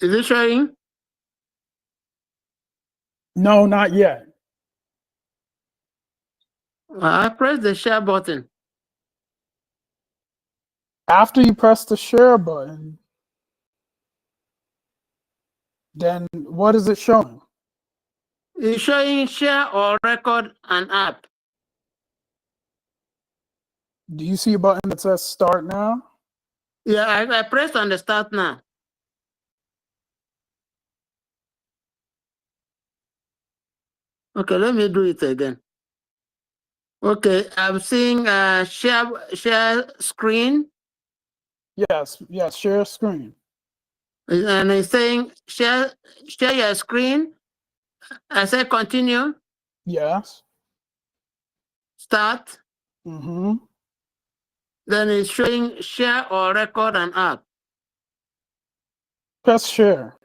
Is it showing? No, not yet. I press the share button. After you press the share button, then what is it showing? It's showing share or record an app. Do you see a button that says start now? Yeah, I pressed on the start now. Okay, let me do it again. Okay, I'm seeing share screen. Yes, share screen. And it's saying share your screen. I say continue. Yes. Start. Mm-hmm. Then it's showing share or record an app. Press share.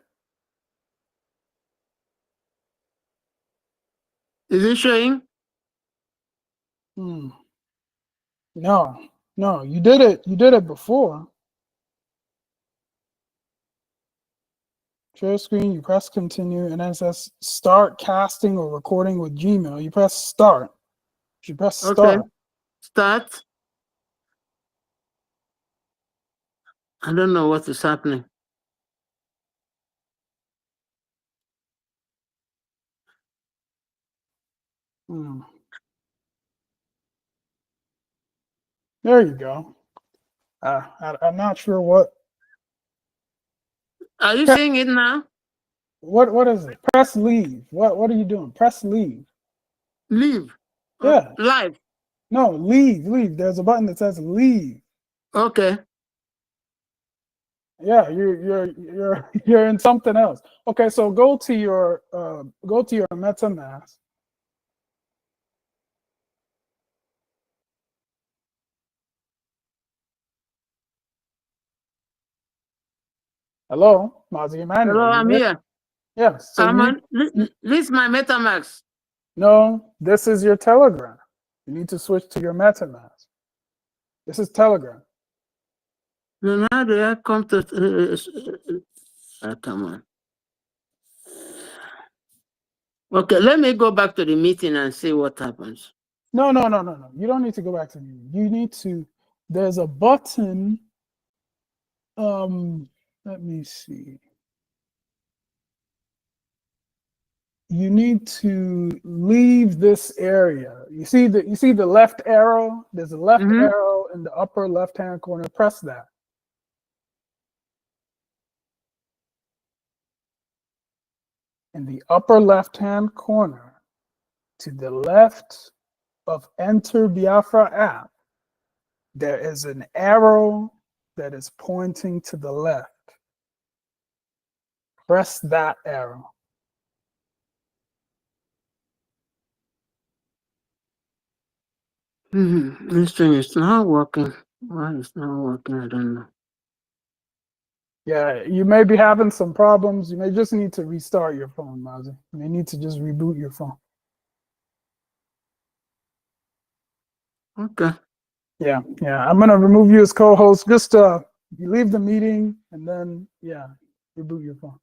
Is it showing? No, you did it. You did it before. Share screen, you press continue, and then it says start casting or recording with Gmail. You press start. You press start. Okay. Start. I don't know what is happening. There you go. I'm not sure what. Are you seeing it now? What is it? Press leave. What are you doing? Press leave. Leave. Yeah. Live. No, leave. There's a button that says leave. Okay. Yeah, you're in something else. Okay, so go to your MetaMask. Hello, Mazi Emmanuel. Hello, I'm here. Yes. So this is my MetaMask. No, this is your Telegram. You need to switch to your MetaMask. This is Telegram. Then how do I come to? Come on. Okay, let me go back to the meeting and see what happens. No. You don't need to go back to the meeting. You need to. There's a button. Let me see. You need to leave this area. You see the left arrow? There's a left arrow in the upper left-hand corner. Press that. in the upper left-hand corner, to the left of Enter Biafra app, there is an arrow that is pointing to the left. Press that arrow. This thing is not working. Why it's not working? I don't know. Yeah, you may be having some problems. You may just need to restart your phone, Mazi. You may need to just reboot your phone. Okay. Yeah. I'm gonna remove you as co-host. Just you leave the meeting and then reboot your phone.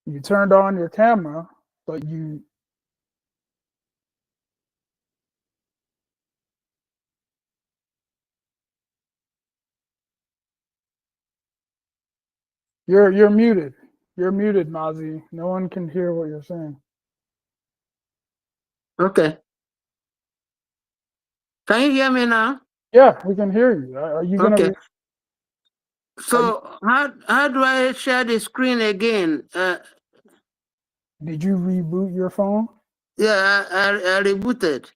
You turned on your camera, but you're muted. You're muted, Mazi. No one can hear what you're saying. Okay. Can you hear me now? Yeah, we can hear you. Are you gonna? Okay. So how do I share the screen again? Did you reboot your phone? Yeah, I rebooted.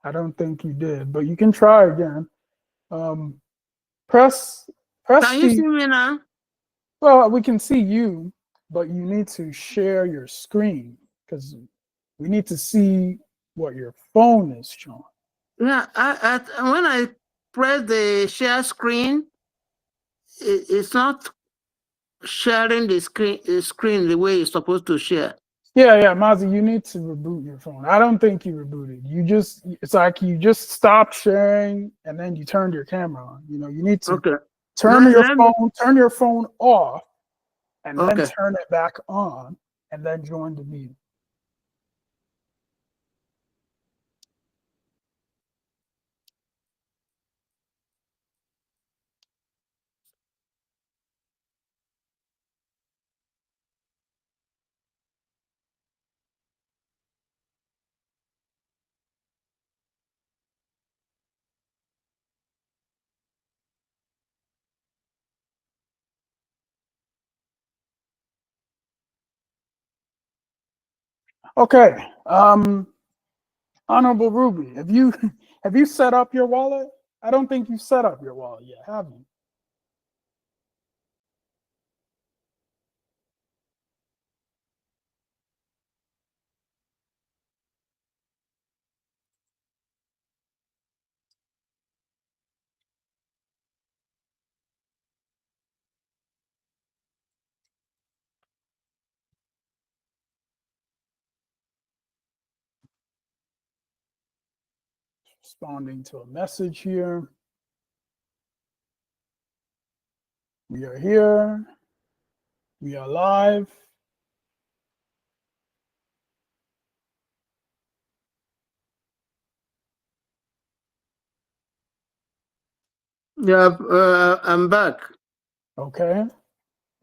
I don't think you did, but you can try again. Press Can you see the. me now? Well, we can see you, but you need to share your screen because we need to see what your phone is showing. Yeah, when I press the share screen, it's not sharing the screen the way it's supposed to share. Yeah, Mazi, you need to reboot your phone. I don't think you rebooted. It's like you just stopped sharing and then you turned your camera on. You need to turn your phone off and then turn it back on and then join the meeting. Okay. Honorable Ruby, have you set up your wallet? I don't think you've set up your wallet yet, have you? Responding to a message here. We are here. We are live. Yeah, I'm back. Okay.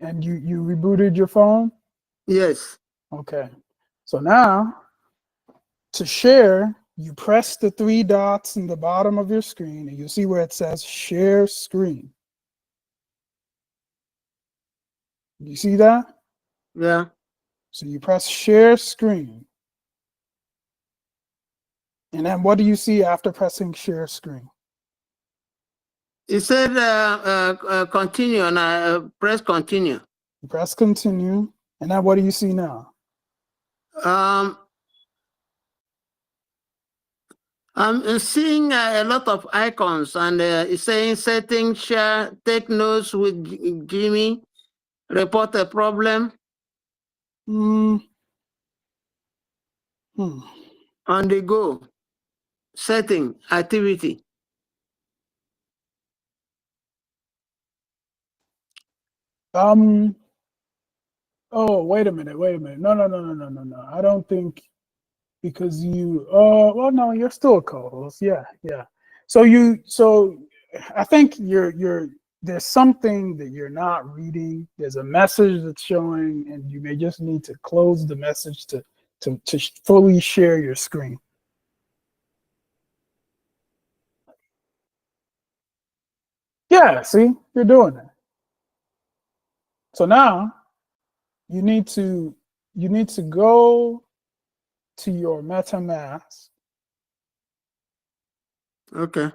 And you rebooted your phone? Yes. Okay. So now to share, you press the three dots in the bottom of your screen and you'll see where it says share screen. You see that? Yeah. So you press share screen. And then what do you see after pressing share screen? It said continue, and I press continue. You press continue. And then what do you see now? I'm seeing a lot of icons, and it's saying setting, share, take notes with Jimmy, report a problem. On the go, setting, activity. Oh, wait a minute. No. I don't think because well, no, you're still a co-host. Yeah. So I think there's something that you're not reading. There's a message that's showing, and you may just need to close the message to fully share your screen. Yeah, see, you're doing it. So now you need to go to your MetaMask. Okay.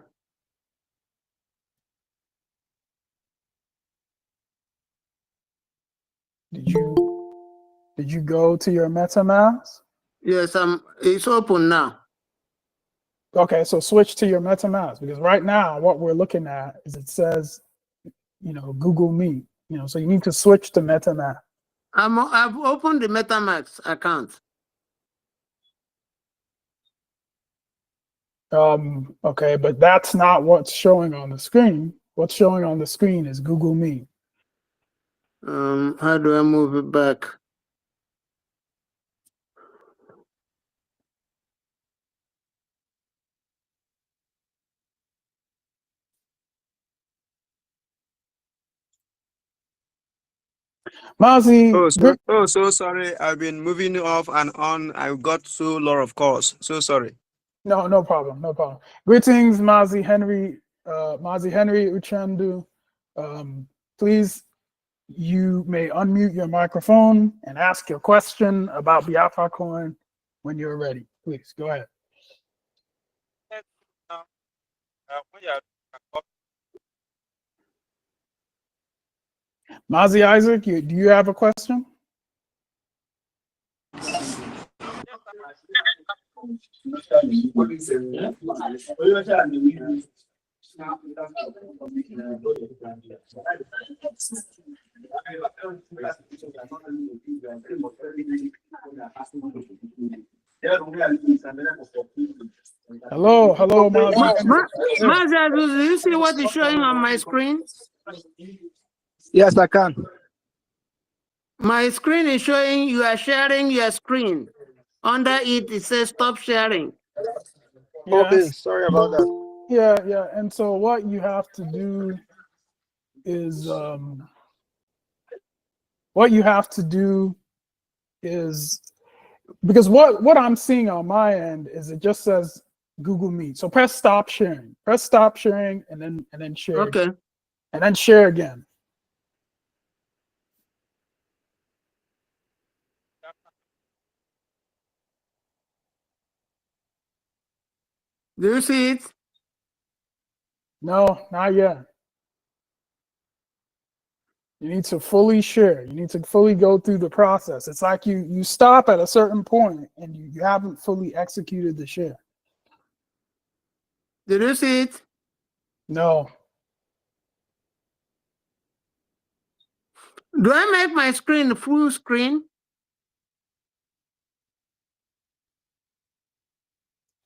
Did you go to your MetaMask? Yes, it's open now. Okay, so switch to your MetaMask, because right now what we're looking at is it says, Google Meet, so you need to switch to MetaMask. I've opened the MetaMask account. Okay, but that's not what's showing on the screen. What's showing on the screen is Google Meet. How do I move it back? Mazi, So sorry. I've been moving off and on. I got so lot of calls. So sorry. no problem, no problem. Greetings, Mazi Henry Uchendu. Please, you may unmute your microphone and ask your question about Biafra Coin when you're ready. Please, go ahead. Mazi Isaac, do you have a question? Hello, Mazi. Mazi, do you see what is showing on my screen? Yes, I can. My screen is showing you are sharing your screen. Under it, it says stop sharing. Yes. Okay, sorry about that. Yeah. And so what you have to do is because what I'm seeing on my end is it just says Google Meet. So press stop sharing. Press stop sharing and then share. Okay. Again. And then share again. Do you see it? No, not yet. You need to fully share. You need to fully go through the process. It's like you stop at a certain point and you haven't fully executed the share. Did you see it? No. Do I make my screen full screen?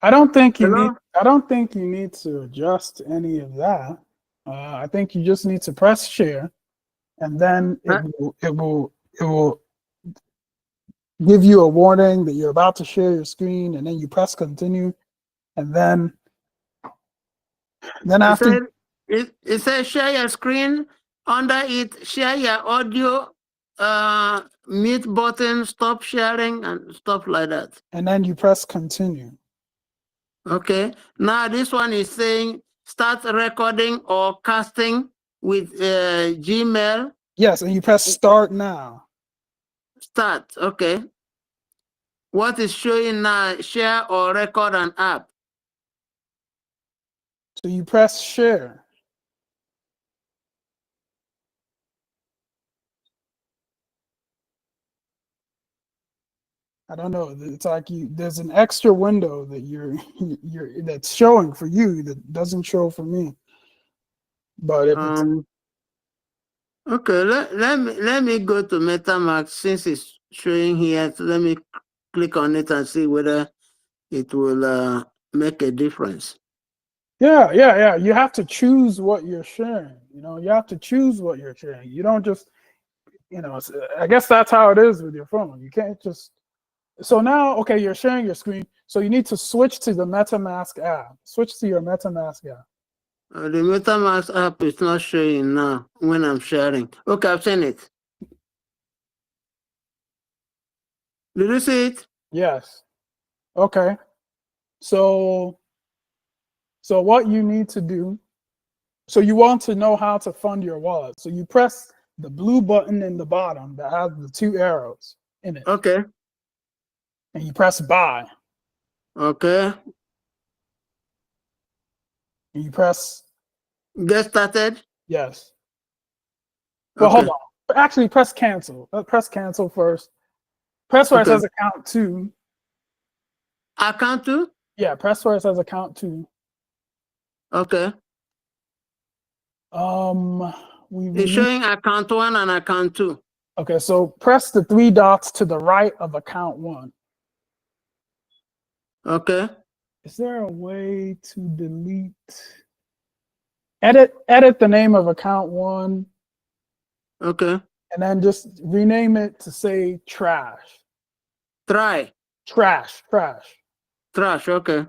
I don't think you need to adjust any of that. I think you just need to press share, and then it will give you a warning that you're about to share your screen, and then you press continue, and then after it says share your screen. Under it, share your audio, mute button, stop sharing, and stuff like that. And then you press continue. Okay. Now this one is saying start recording or casting with Gmail. Yes, and you press start now. Start. Okay. What is showing now? Share or record an app. So you press share. I don't know. It's like there's an extra window that that's showing for you that doesn't show for me. But if okay, let me go to MetaMask since it's showing here. So let me click on it and see whether it will make a difference. Yeah. You have to choose what you're sharing. You have to choose what you're sharing. You don't just, I guess that's how it is with your phone. You can't just. So now, okay, you're sharing your screen. So you need to switch to the MetaMask app. Switch to your MetaMask app. The MetaMask app is not showing now when I'm sharing. Okay, I've seen it. Did you see it? Yes. Okay. So what you need to do, so you want to know how to fund your wallet. So you press the blue button in the bottom that has the 2 arrows in it. Okay. And you press buy. Okay. And you press get started. Yes. Well, Okay. hold on. Actually, press cancel. Press cancel first. Press where it Okay. says account 2. Account 2? Yeah, press where it says account 2. Okay. We It's showing account 1 and account 2. Okay, so press the 3 dots to the right of account 1. Okay. Is there a way to delete? Edit the name of account 1. Okay. And then just rename it to say trash. Trash. Trash, okay.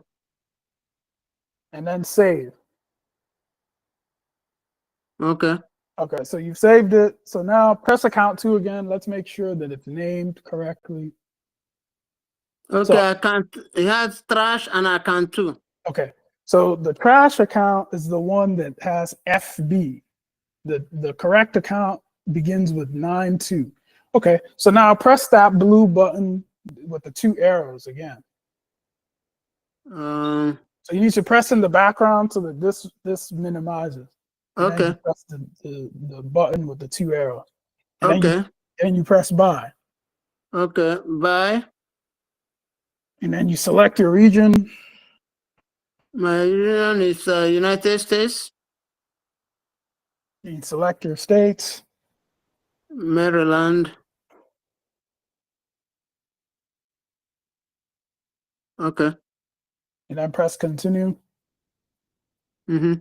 And then save. Okay. Okay, so you've saved it. So now press account 2 again. Let's make sure that it's named correctly. Okay, So, account, it has trash and account 2. Okay, so the trash account is the one that has FB. The correct account begins with 92. Okay, so now press that blue button with the 2 arrows again. So you need to press in the background so that this minimizes. And Okay. then you press the button with the 2 arrows. And Okay. then you press buy. Okay, buy. And then you select your region. My region is United States. You select your states. Maryland. Okay. And then press continue. Mm-hmm.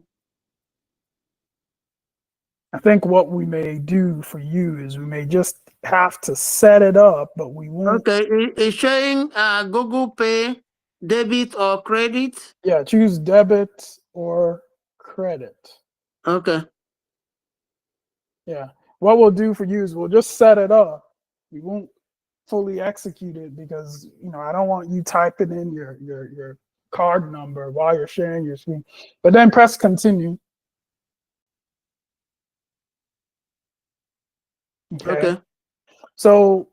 I think what we may do for you is we may just have to set it up, but we won't. Okay, it's showing Google Pay, debit or credit. Yeah, choose debit or credit. Okay. Yeah. What we'll do for you is we'll just set it up. We won't fully execute it because I don't want you typing in your card number while you're sharing your screen. But then press continue. Okay. So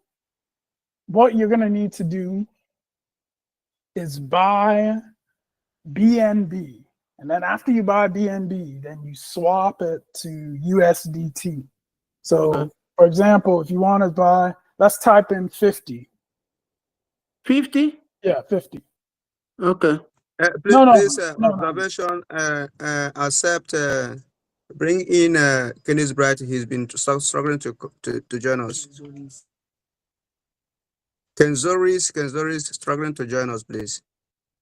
what you're gonna need to do is buy BNB. And then after you buy BNB, then you swap it to USDT. So for example, if you want to buy, let's type in 50. 50? Yeah, 50. Okay. Please, observation, accept, bring in Kenneth Bright. He's been struggling to join us. Kenzoris struggling to join us, please.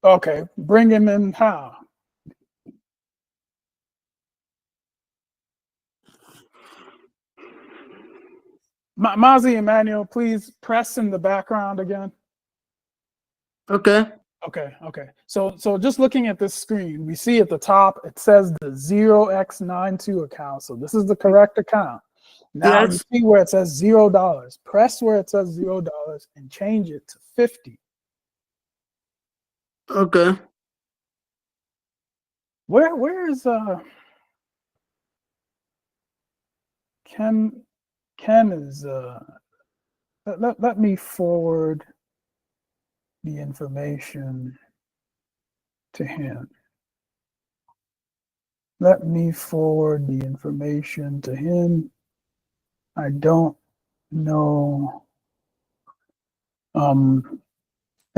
Okay, bring him in how? Mazi Emmanuel, please press in the background again. Okay. Okay. So just looking at this screen, we see at the top, it says the 0x92 account. So this is the correct account. Now you see where it says $0. Press where it says $0 and change it to 50. Okay. Where is Ken is let me forward the information to him. Let me forward the information to him. I don't know. And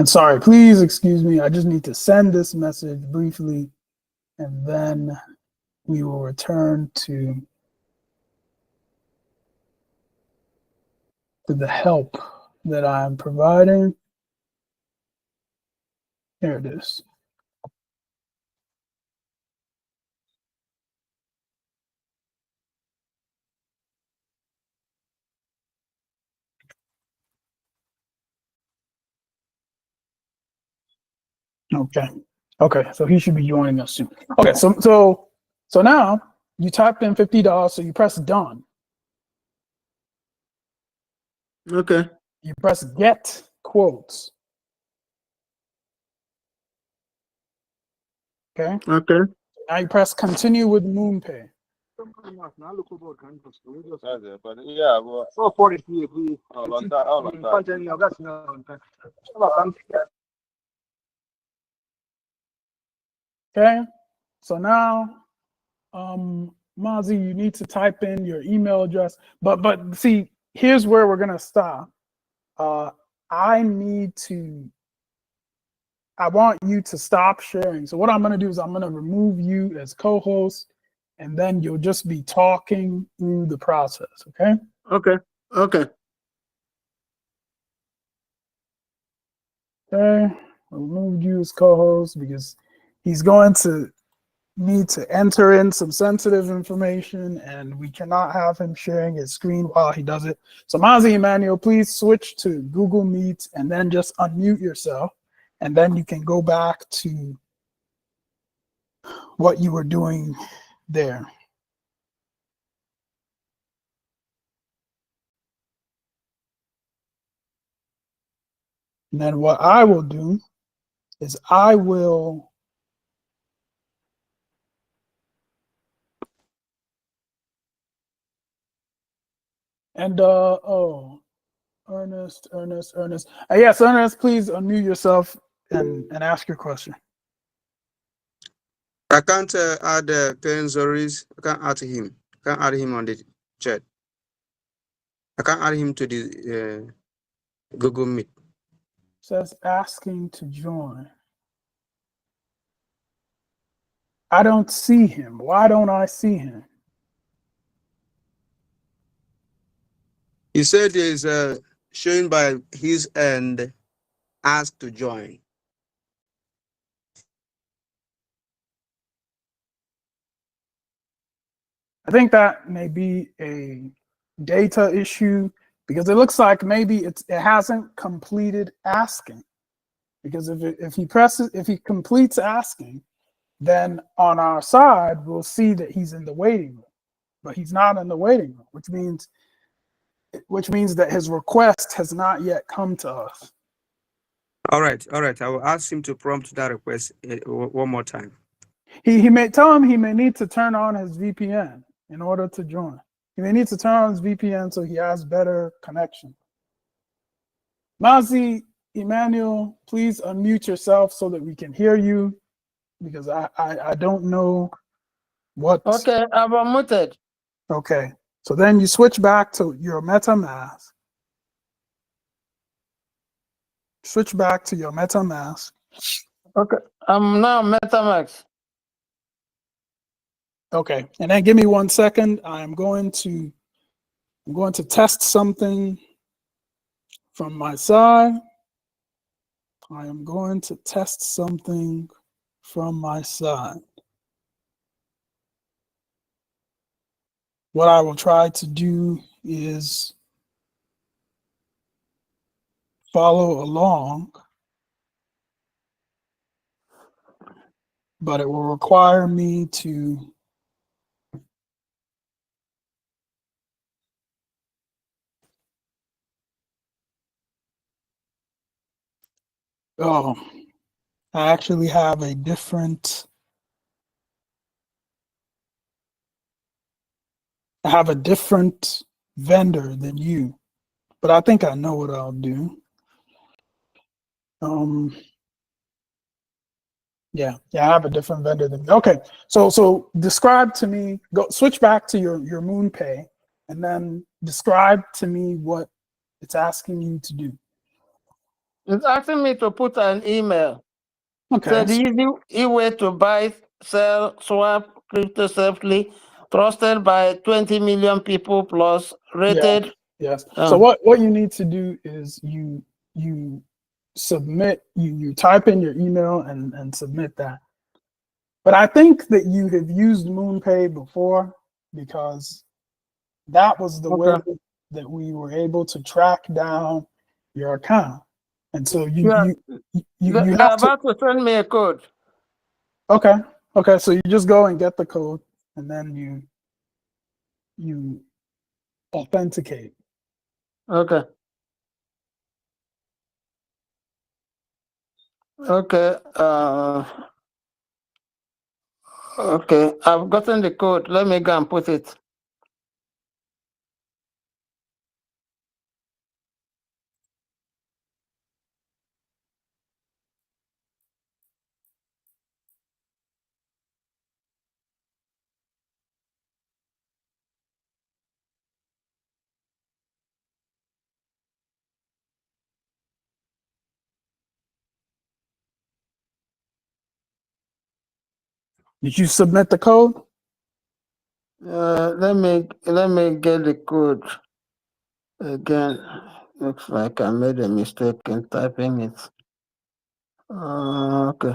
sorry, please excuse me. I just need to send this message briefly, and then we will return to the help that I'm providing. Here it is. Okay, so he should be joining us soon. Okay, so So now you type in $50, so you press done. Okay. You press get quotes. Okay. Okay. Now you press continue with MoonPay. But yeah, well, so 43 Okay. So now, Mazi, you need to type in your email address. But see, here's where we're gonna stop. I want you to stop sharing. So what I'm gonna do is I'm gonna remove you as co-host, and then you'll just be talking through the process. Okay. Okay. Okay. Okay. I removed you as co-host because he's going to need to enter in some sensitive information, and we cannot have him sharing his screen while he does it. So Mazi Emmanuel, please switch to Google Meet and then just unmute yourself, and then you can go back to what you were doing there. And then what I will do is I will Ernest. Yes, Ernest, please unmute yourself and ask your question. I can't add Ken Zoris. I can't add him. I can't add him on the chat. I can't add him to the Google Meet. Says asking to join. I don't see him. Why don't I see him? He said is showing by his end, ask to join. I think that may be a data issue because it looks like maybe it hasn't completed asking. Because if he completes asking, then on our side we'll see that he's in the waiting room, but he's not in the waiting room, which means that his request has not yet come to us. All right. I will ask him to prompt that request one more time. He may tell him he may need to turn on his VPN in order to join. He may need to turn on his VPN so he has better connection. Mazi Emmanuel, please unmute yourself so that we can hear you, because I don't know what. Okay, I've unmuted. Okay, so then you switch back to your MetaMask. Switch back to your MetaMask. Okay, I'm now MetaMask. Okay, and then give me 1 second. I'm going to test something from my side. I am going to test something from my side. What I will try to do is follow along, but it will require me to I actually have a different vendor than you, but I think I know what I'll do. Yeah, I have a different vendor than you. Okay, so describe to me, switch back to your MoonPay, and then describe to me what it's asking you to do. It's asking me to put an email. Okay. So the easy way to buy, sell, swap crypto safely, trusted by 20 million people plus, rated. Yes. So what you need to do is you submit, you type in your email and submit that. But I think that you have used MoonPay before, because that was the way that we were able to track down your account. And so you have about to send me a code. Okay, so you just go and get the code. and then you authenticate. Okay. Okay. Okay. I've gotten the code. Let me go and put it. Did you submit the code? Let me get the code again. Looks like I made a mistake in typing it. Okay.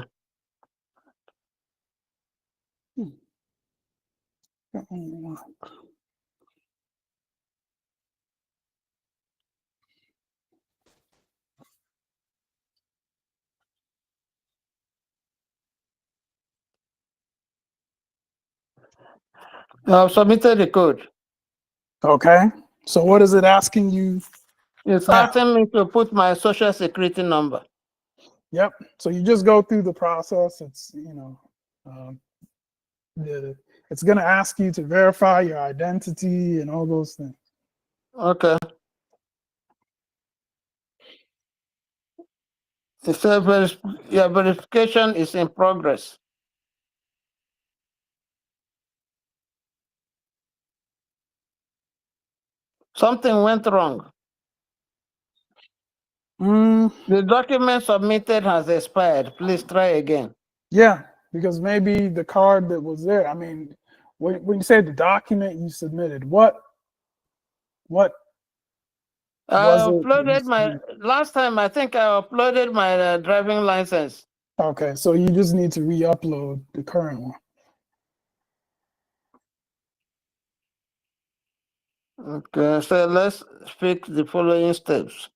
I've submitted the code. Okay. So what is it asking you? It's now? asking me to put my social security number. Yep. So you just go through the process. It's it's going to ask you to verify your identity and all those things. Okay. It says your verification is in progress. Something went wrong. The document submitted has expired. Please try again. Yeah, because maybe the card that was there. I mean, when you say the document you submitted, what I was it? uploaded my last time. I think I uploaded my driving license. Okay, so you just need to re-upload the current one. Okay, so let's fix the following steps.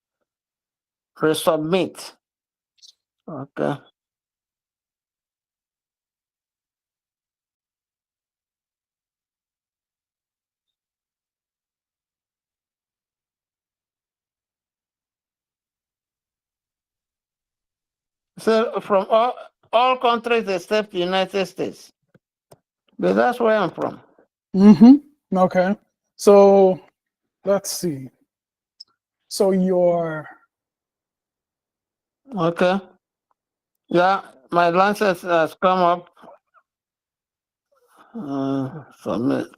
Resubmit. Okay. So from all countries except the United States. But that's where I'm from. Mm-hmm. Okay. So let's see. So your Okay. Yeah, my license has come up. Submit.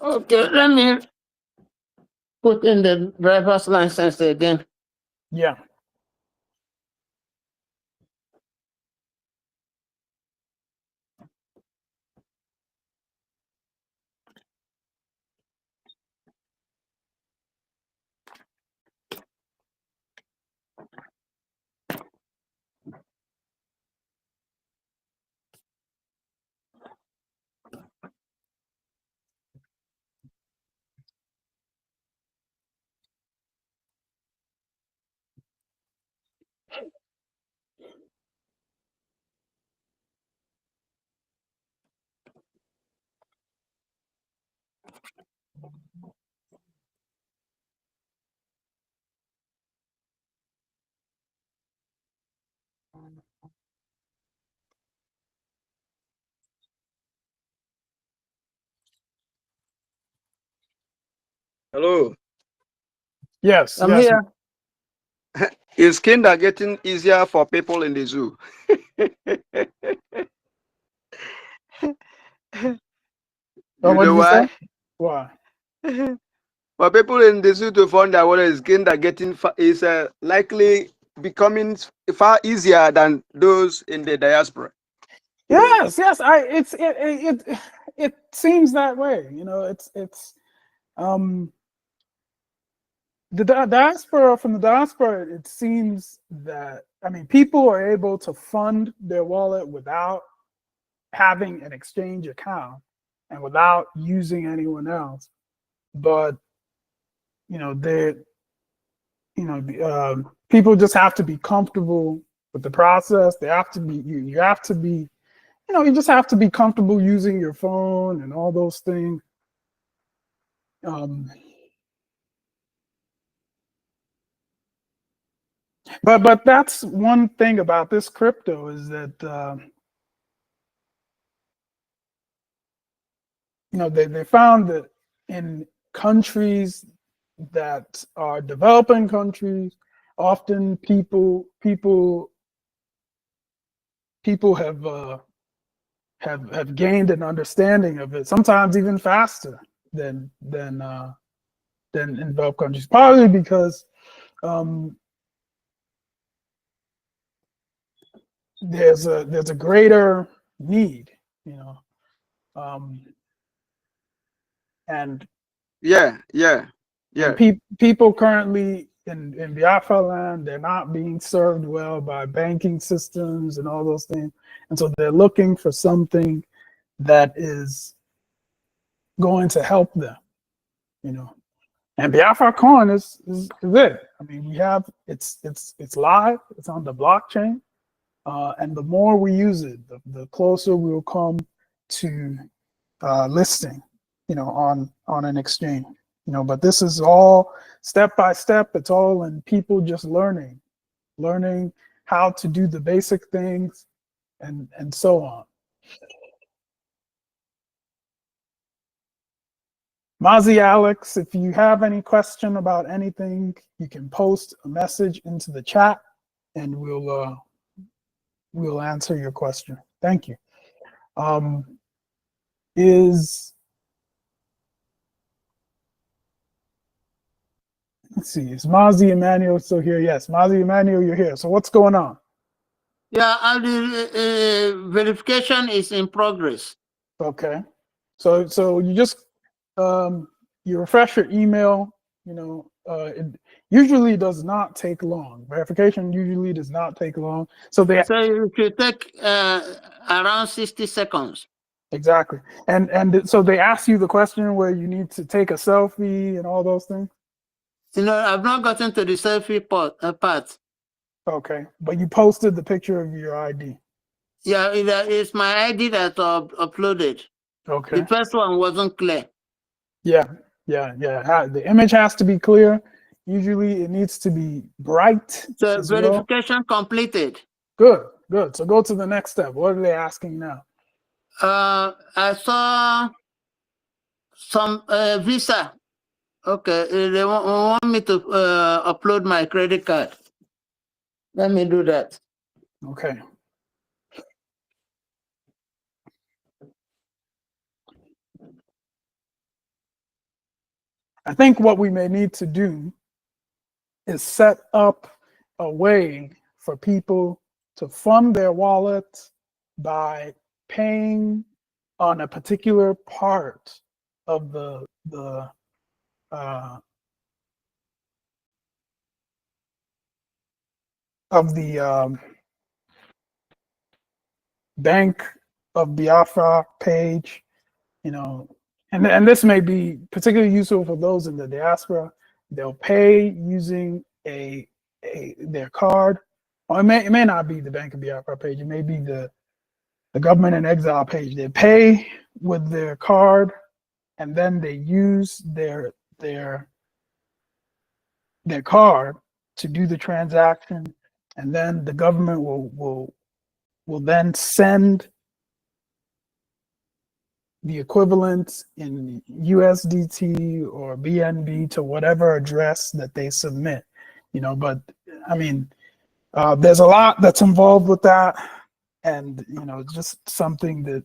Okay, let me put in the driver's license again. yeah. Hello. Yes. I'm yes. here. Is kinder getting easier for people in the zoo? Oh, You what know did you say? why? Why? For people in the zoo to find out whether is kinder getting is likely becoming far easier than those in the diaspora. Yes. Yes. It seems that way. You know, it's the diaspora, from the diaspora, it seems that, I mean, people are able to fund their wallet without having an exchange account and without using anyone else. But they people just have to be comfortable with the process. They have to be you have to be you just have to be comfortable using your phone and all those things. But that's one thing about this crypto is that they found that in countries that are developing countries, often people have gained an understanding of it, sometimes even faster than in developed countries, partly because there's a greater need, and people currently in Biafra land, they're not being served well by banking systems and all those things, and so they're looking for something that is going to help them, And Biafra coin is it. I mean, we have it's live. It's on the blockchain, and the more we use it, the closer we'll come to listing, on an exchange. But this is all step by step. It's all in people just learning how to do the basic things, and so on. Mazi Alex, if you have any question about anything, you can post a message into the chat, and we'll answer your question. Thank you. Let's see, is Mazi Emmanuel still here? Yes, Mazi Emmanuel, you're here. So what's going on? Yeah, and the verification is in progress. Okay, so you just you refresh your email. It usually does not take long. Verification usually does not take long. So it should take around 60 seconds. Exactly, and so they ask you the question where you need to take a selfie and all those things. I've not gotten to the selfie part. Okay, but you posted the picture of your ID. Yeah, it's my ID that uploaded. Okay. The first one wasn't clear. Yeah. The image has to be clear. Usually it needs to be bright. So verification completed. Good. So go to the next step. What are they asking now? I saw some visa. Okay, they want me to upload my credit card. Let me do that. Okay. I think what we may need to do is set up a way for people to fund their wallet by paying on a particular part of the Bank of Biafra page, and this may be particularly useful for those in the diaspora. They'll pay using their card, or it may not be the Bank of Biafra page. It may be the Government in Exile page. They pay with their card, and then they use their card to do the transaction, and then the government will then send the equivalent in USDT or BNB to whatever address that they submit. But I mean, there's a lot that's involved with that, and just something that.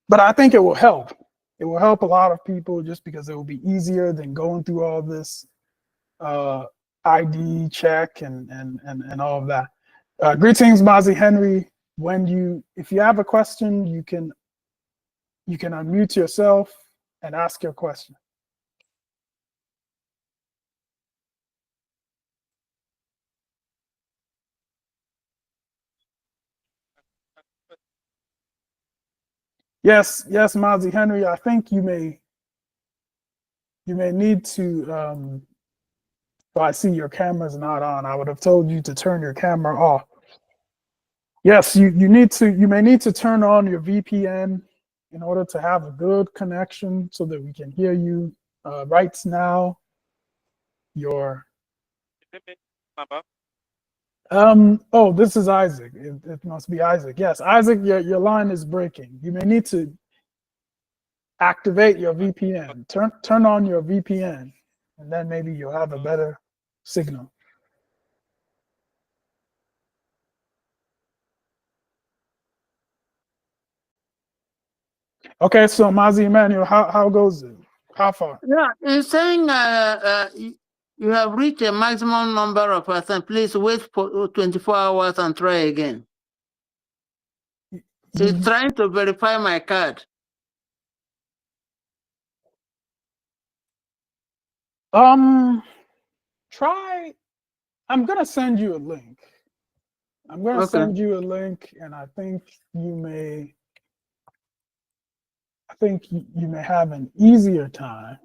But I think it will help. It will help a lot of people just because it will be easier than going through all this ID check and all of that. Greetings, Mazi Henry. If you have a question, you can unmute yourself and ask your question. Yes, Mazi Henry. I think you may need to. I see your camera's not on. I would have told you to turn your camera off. Yes, you need to. You may need to turn on your VPN in order to have a good connection so that we can hear you. Right now, your Number? oh, this is Isaac. It must be Isaac. Yes, Isaac, your line is breaking. You may need to activate your VPN. Turn on your VPN, and then maybe you'll have a better signal. Okay, so Mazi Emmanuel, how goes it? How far? Yeah, it's saying you have reached a maximum number of percent. Please wait for 24 hours and try again. It's trying to verify my card. Try. I'm gonna send you a link. I'm gonna send you a link, and I think you may. I think you may have an easier time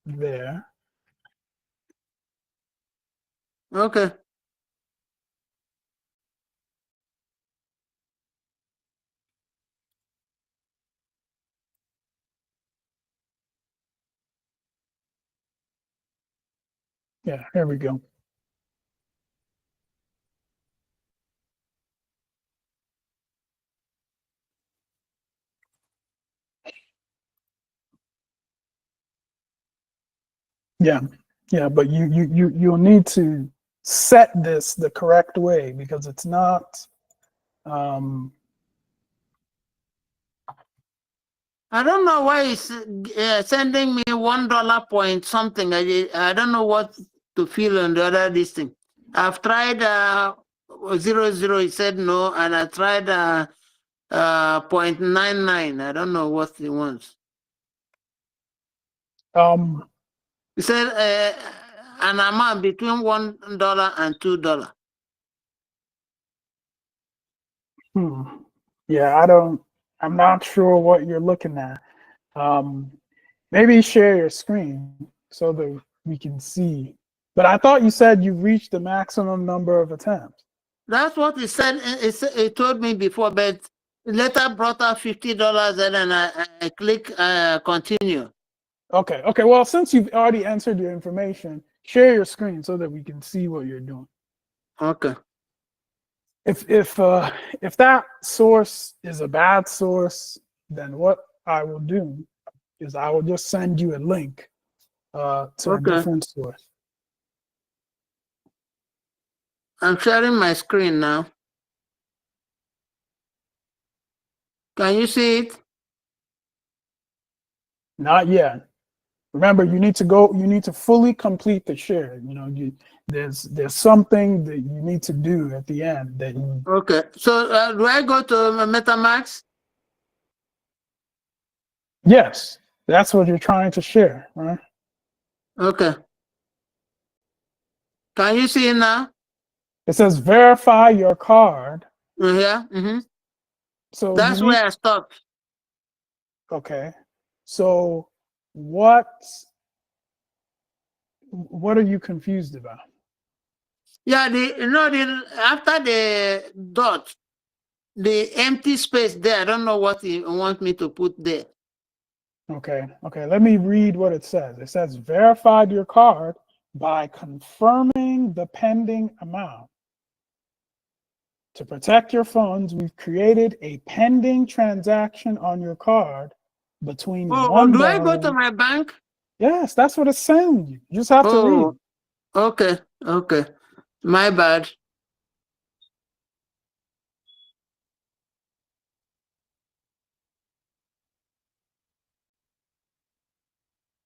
there. Okay. Yeah, here we go. Yeah, but you'll need to set this the correct way because it's not. I don't know why it's sending me $1 point something. I don't know what to feel on the other this thing. I've tried 00, it said no, and I tried 0.99. I don't know what he wants. He said an amount between $1 and $2. Yeah, I'm not sure what you're looking at. Maybe share your screen so that we can see. But I thought you said you reached the maximum number of attempts. That's what it said. It told me before, but later brought up $50, and then I click continue. Okay. Well, since you've already entered your information, share your screen so that we can see what you're doing. Okay. If that source is a bad source, then what I will do is I will just send you a link to a different source. I'm sharing my screen now. Can you see it? Not yet. Remember, you need to fully complete the share. You know, there's something that you need to do at the end that you. Okay. So do I go to MetaMask? Yes, that's what you're trying to share, right? Okay. Can you see it now? It says verify your card. Yeah. Mm-hmm. So that's where I stopped. Okay. So what are you confused about? Yeah, after the dot, the empty space there, I don't know what you want me to put there. Okay. Let me read what it says. It says verified your card by confirming the pending amount. To protect your funds, we've created a pending transaction on your card between $1. Do I go to my bank? Yes, that's what it's saying. You just have to read. Okay. My bad.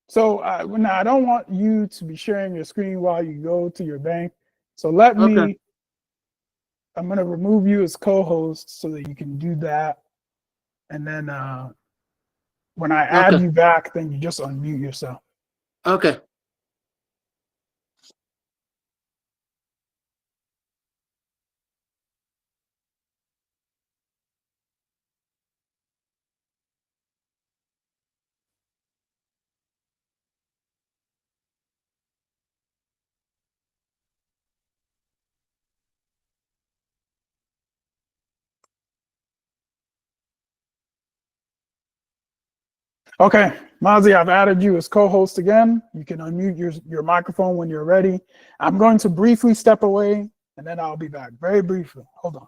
So now I don't want you to be sharing your screen while you go to your bank. So let me. I'm going to remove you as co-host so that you can do that. And then when I add you back, then you just unmute yourself. Okay. Okay, Mazi, I've added you as co-host again. You can unmute your microphone when you're ready. I'm going to briefly step away, and then I'll be back. Very briefly. Hold on.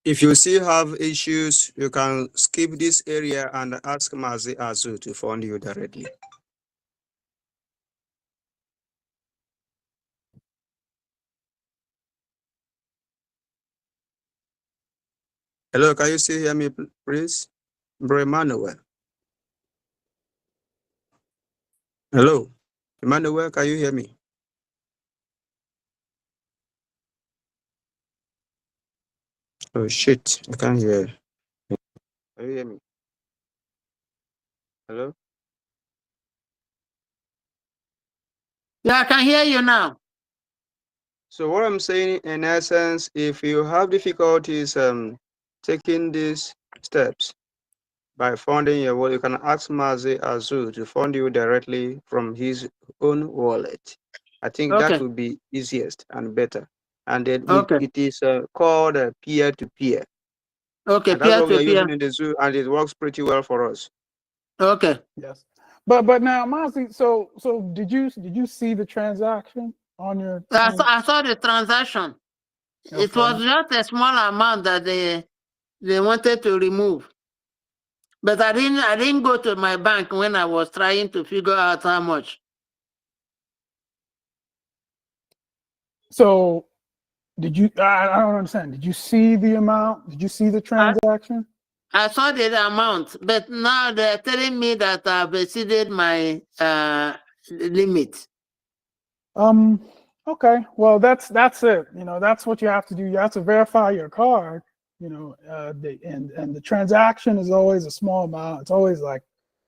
If you still have issues, you can skip this area and ask Mazi Azu to phone you directly. Hello, can you still hear me, please? Bro Emmanuel. Hello, Emmanuel, can you hear me? Oh shit, I can't hear. Can you hear me? Hello? Yeah, I can hear you now. So what I'm saying in essence, if you have difficulties taking these steps by funding your wallet, you can ask Mazi Azu to fund you directly from his own wallet. I think that Okay. would be easiest and better. And then Okay. it is called peer-to-peer. Okay. And that's Peer what we to are using peer. in the zoo, and it works pretty well for us. Okay. Yes. But now, Mazi, so did you see the transaction on your I saw the transaction. It Okay. was just a small amount that they wanted to remove. But I didn't go to my bank when I was trying to figure out how much. So did you I don't understand. Did you see the amount? Did you see the I, transaction? I saw the amount, but now they're telling me that I've exceeded my limit. Okay. Well, that's it. You know, that's what you have to do. You have to verify your card. You know, and the transaction is always a small amount. It's always like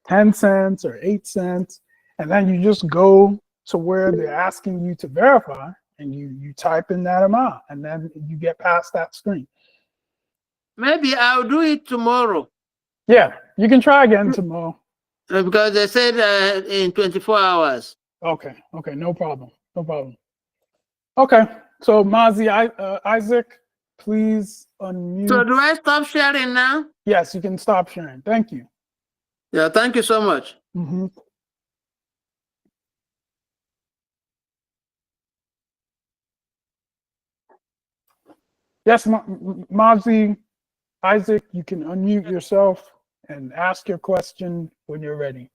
10 cents or 8 cents, and then you just go to where they're asking you to verify, and you type in that amount, and then you get past that screen. Maybe I'll do it tomorrow. Yeah, you can try again tomorrow. Because they said in 24 hours. Okay, no problem. Okay, so Mazi, Isaac, please unmute. So do I stop sharing now? Yes, you can stop sharing. Thank you. Yeah, thank you so much. Yes, Mazi, Isaac, you can unmute yourself and ask your question when you're ready.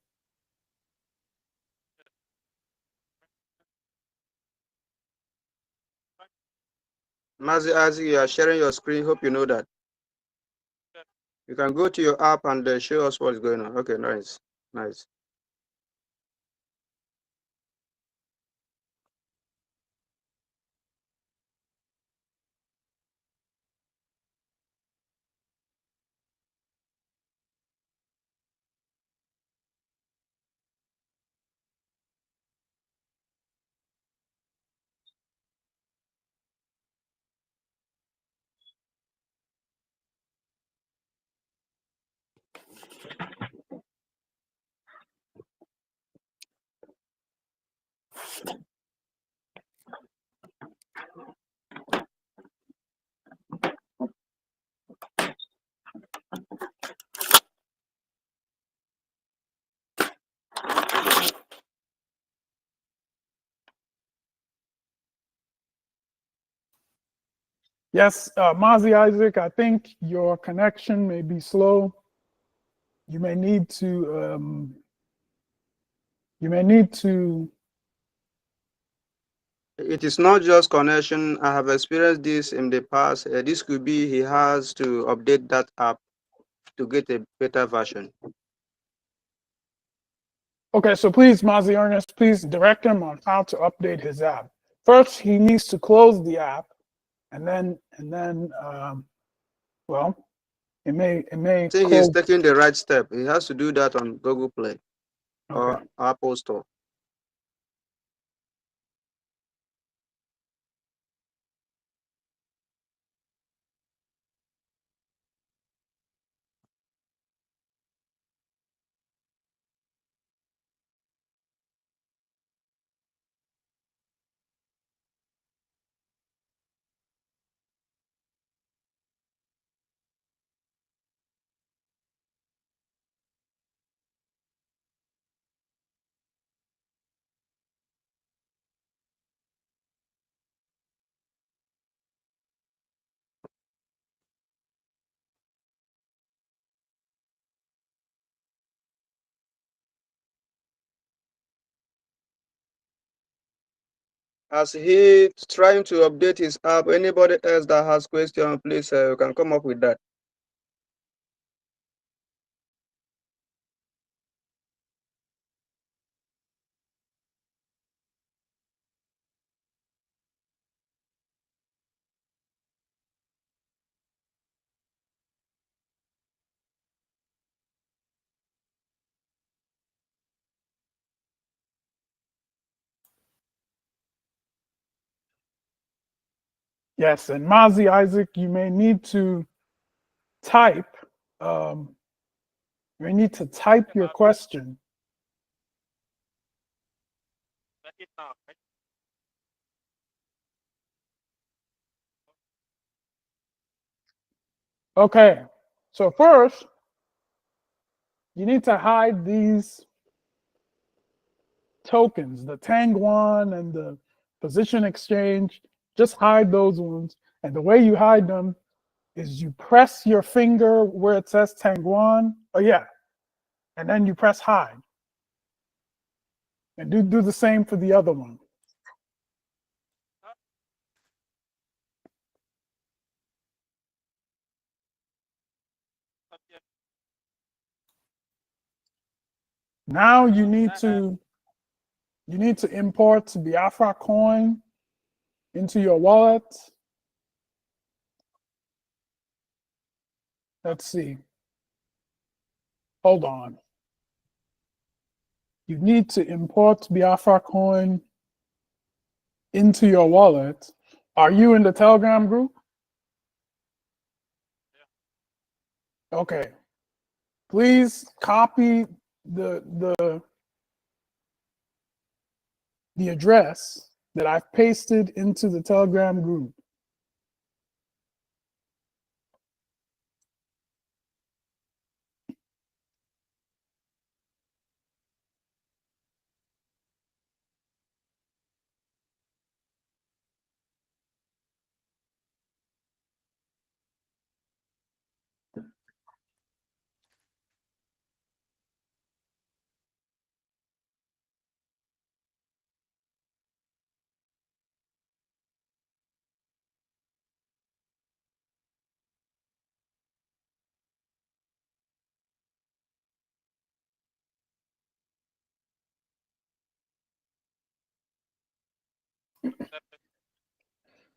Mazi, as you are sharing your screen, hope you know that. You can go to your app and show us what's going on. Okay, nice. Yes, Mazi, Isaac, I think your connection may be slow. You may need to It is not just connection. I have experienced this in the past. This could be he has to update that app to get a better version. Okay, so please, Mazi Ernest, please direct him on how to update his app. First, he needs to close the app, and then well, it may I think close. he's taking the right step. He has to do that on Google Play or Apple Store. As he's trying to update his app, anybody else that has question, please you can come up with that. Yes, and Mazi, Isaac, you may need to type. You may need to type your question. Okay, so first, you need to hide these tokens, the Tangwan and the position exchange. Just hide those ones. And the way you hide them is you press your finger where it says Tangwan. Oh yeah. And then you press hide. And do the same for the other one. Now you need to import Biafra coin into your wallet. Let's see. Hold on. You need to import Biafra coin into your wallet. Are you in the Telegram group? Okay. Please copy the address that I've pasted into the Telegram group.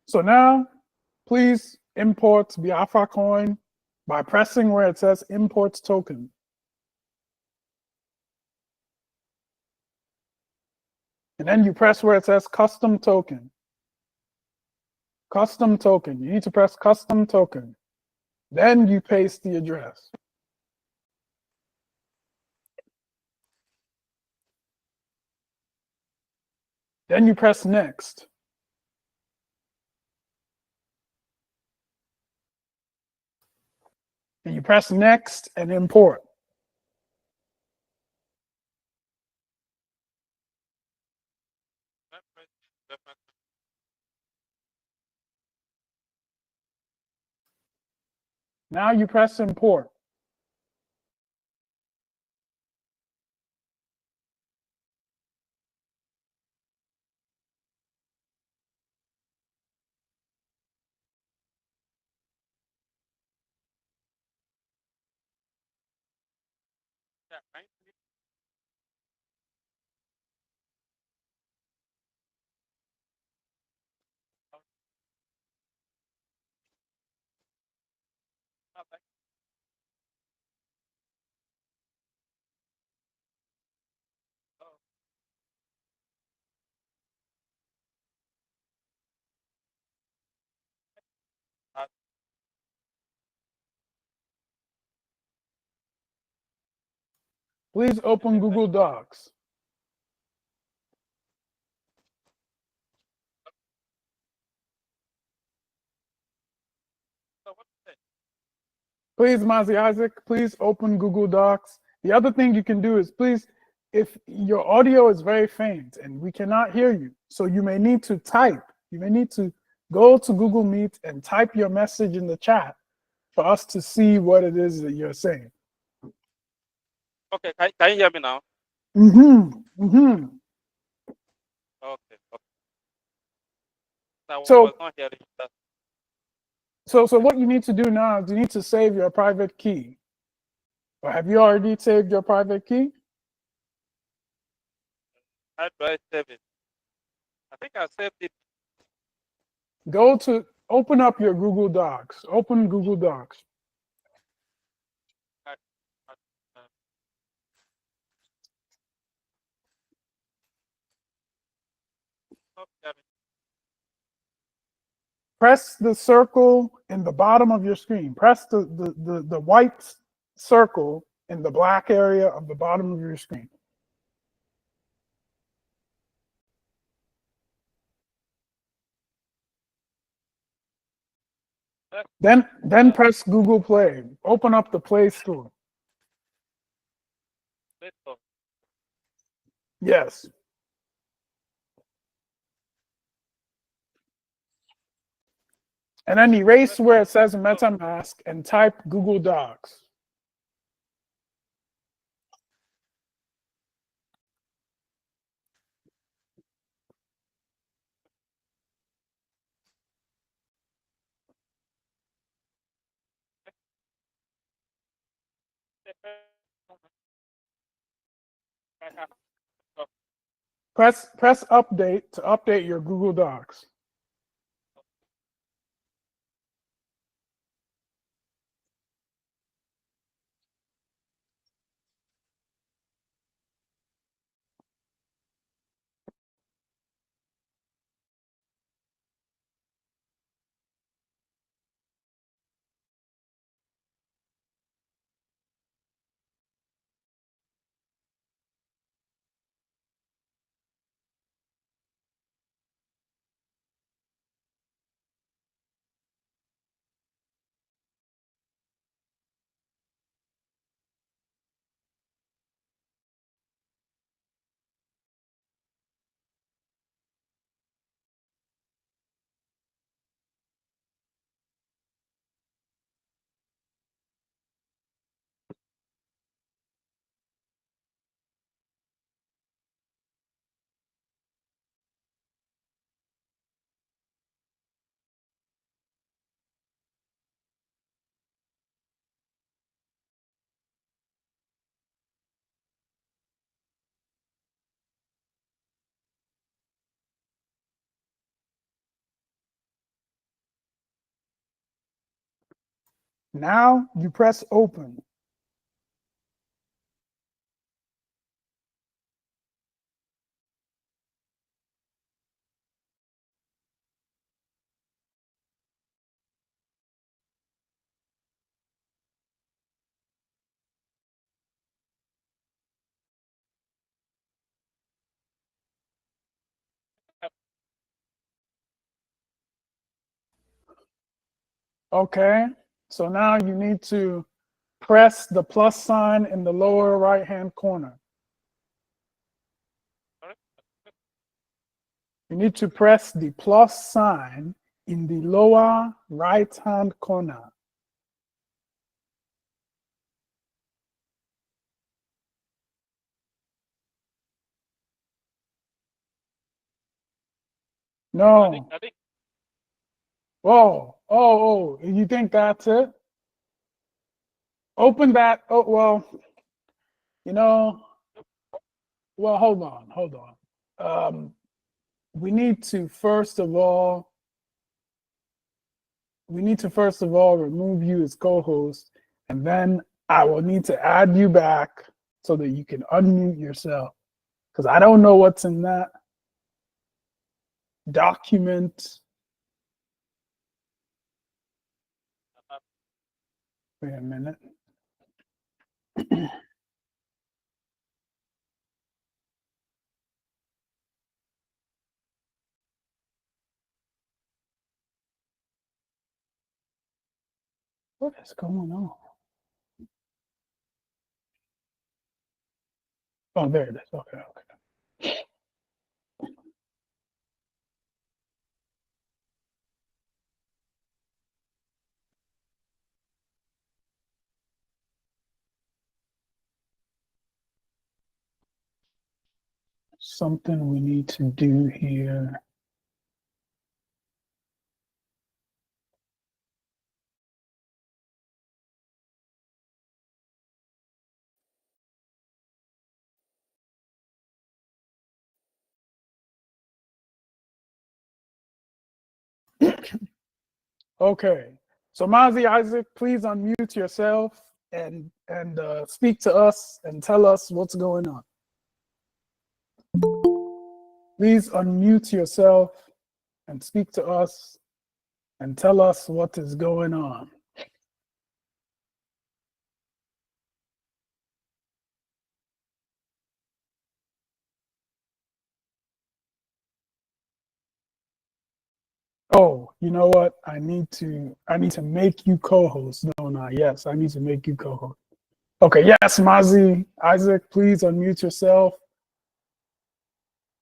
So now, please import Biafra coin by pressing where it says import token. And then you press where it says custom token. Custom token. You need to press custom token. Then you paste the address. Then you press next. And you press next and import. Now you press import. Please open Google Docs. Please, Mazi Isaac, please open Google Docs. The other thing you can do is please, if your audio is very faint and we cannot hear you, so you may need to type. You may need to go to Google Meet and type your message in the chat for us to see what it is that you're saying. Okay, can you hear me now? Okay. Okay. I So, was not hearing that. so what you need to do now is you need to save your private key. Or have you already saved your private key? How do I save it? I think I saved it. Open up your Google Docs. Open Google Docs. Press the circle in the bottom of your screen. Press the white circle in the black area of the bottom of your screen. Then press Google Play. Open up the Play Store. Yes. And then erase where it says MetaMask and type Google Docs. Press update to update your Google Docs. Now you press open. Okay, so now you need to press the plus sign in the lower right-hand corner. You need to press the plus sign in the lower right-hand corner. No. Whoa. Oh, you think that's it? Open that. Oh, well, you know, well, hold on. We need to first of all remove you as co-host, and then I will need to add you back so that you can unmute yourself, because I don't know what's in that document. Wait a minute. What is going on? Oh, there it is. Okay. Something we need to do here. Okay, so Mazi Isaac, please unmute yourself and speak to us and tell us what's going on. Please unmute yourself and speak to us and tell us what is going on. Oh, you know what? I need to make you co-host. No, not yes. I need to make you co-host. Okay, yes, Mazi Isaac, please unmute yourself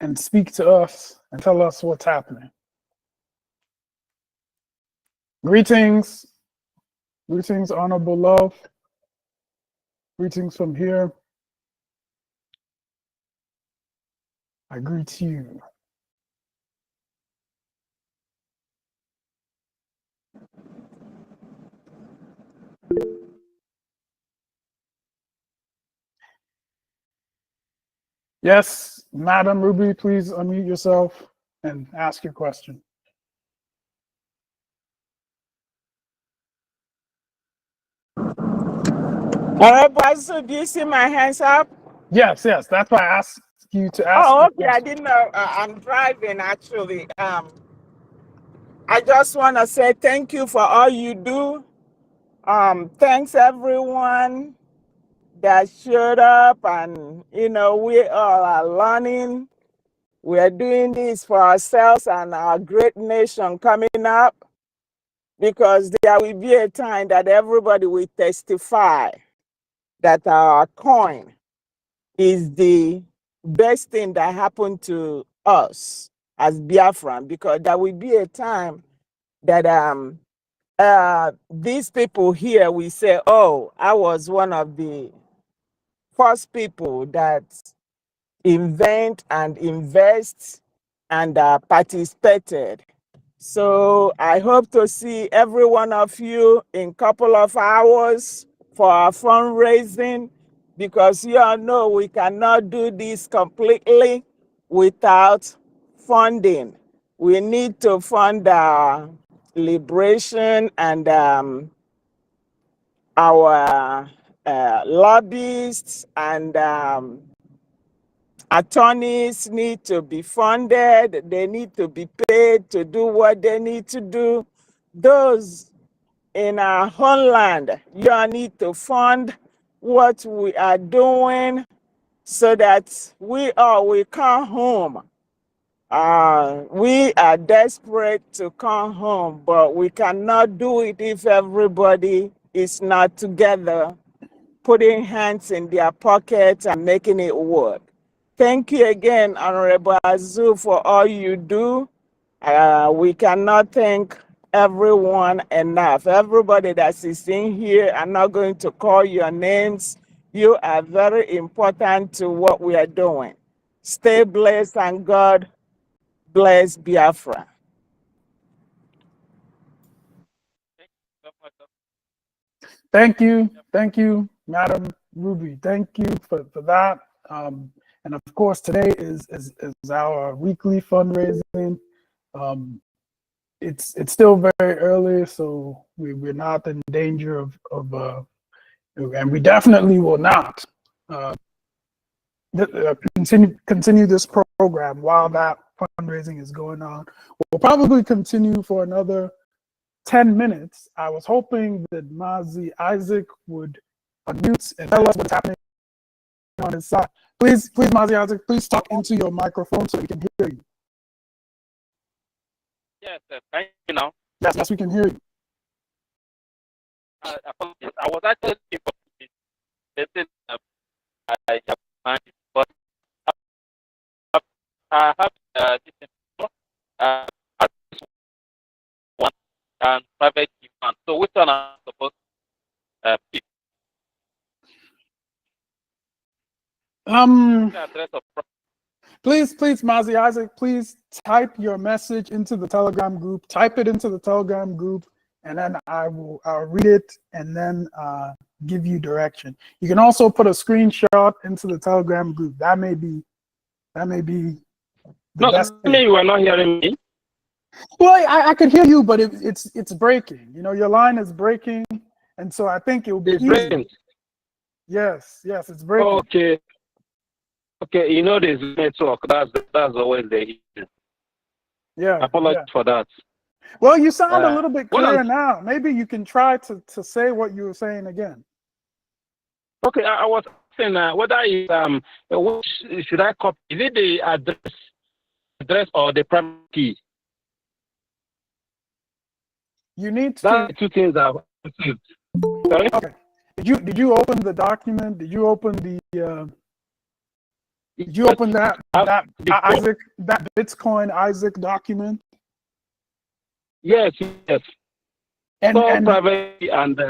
and speak to us and tell us what's happening. Greetings, honorable love. Greetings from here. I greet you. Yes, Madam Ruby, please unmute yourself and ask your question. Azu, do you see my hands up? Yes, that's why I asked you to ask Oh, the okay. I question. didn't know. I'm driving actually. I just want to say thank you for all you do. Thanks everyone that showed up, and we all are learning. We are doing this for ourselves and our great nation coming up, because there will be a time that everybody will testify that our coin is the best thing that happened to us as Biafran, because there will be a time that these people here will say, oh, I was one of the first people that invent and invest and participated. So I hope to see every one of you in a couple of hours for our fundraising, because you all know we cannot do this completely without funding. We need to fund our liberation and our lobbyists and attorneys need to be funded. They need to be paid to do what they need to do. Those in our homeland, you all need to fund what we are doing so that we all will come home. We are desperate to come home, but we cannot do it if everybody is not together, putting hands in their pockets and making it work. Thank you again, Honorable Azu, for all you do. We cannot thank everyone enough. Everybody that is in here, I'm not going to call your names. You are very important to what we are doing. Stay blessed, and God bless Biafra. Thank you, Madam Ruby. Thank you for that. And of course, today is our weekly fundraising. It's still very early, so we're not in danger of and we definitely will not continue this program while that fundraising is going on. We'll probably continue for another 10 minutes. I was hoping that Mazi Isaac would unmute and tell us what's happening on his side. Please, Mazi Isaac, please talk into your microphone so we can hear you. Yes, thank you now. Yes, we can hear you. Apologies. I was actually looking for this thing I have planned, but I have this one and private one. So which one am I supposed to pick? Please, Mazi Isaac, please type your message into the Telegram group. Type it into the Telegram group, and then I'll read it and then give you direction. You can also put a screenshot into the Telegram group. That may be the best thing. You were not hearing me. Well, I could hear you, but it's breaking. Your line is breaking, and so I think it will be easy. Breaking. Yes, it's breaking. Okay, this network, that's always the issue. Yeah. Apologies for that. Well, you sound a little bit clearer now. Maybe you can try to say what you were saying again. Okay, I was saying whether which should I copy? Is it the address or the primary key? You need to. That's two things I've received. Sorry? Okay. Did you open the document? Did you open the? Did you open that Isaac, that Bitcoin Isaac document? Yes. And private and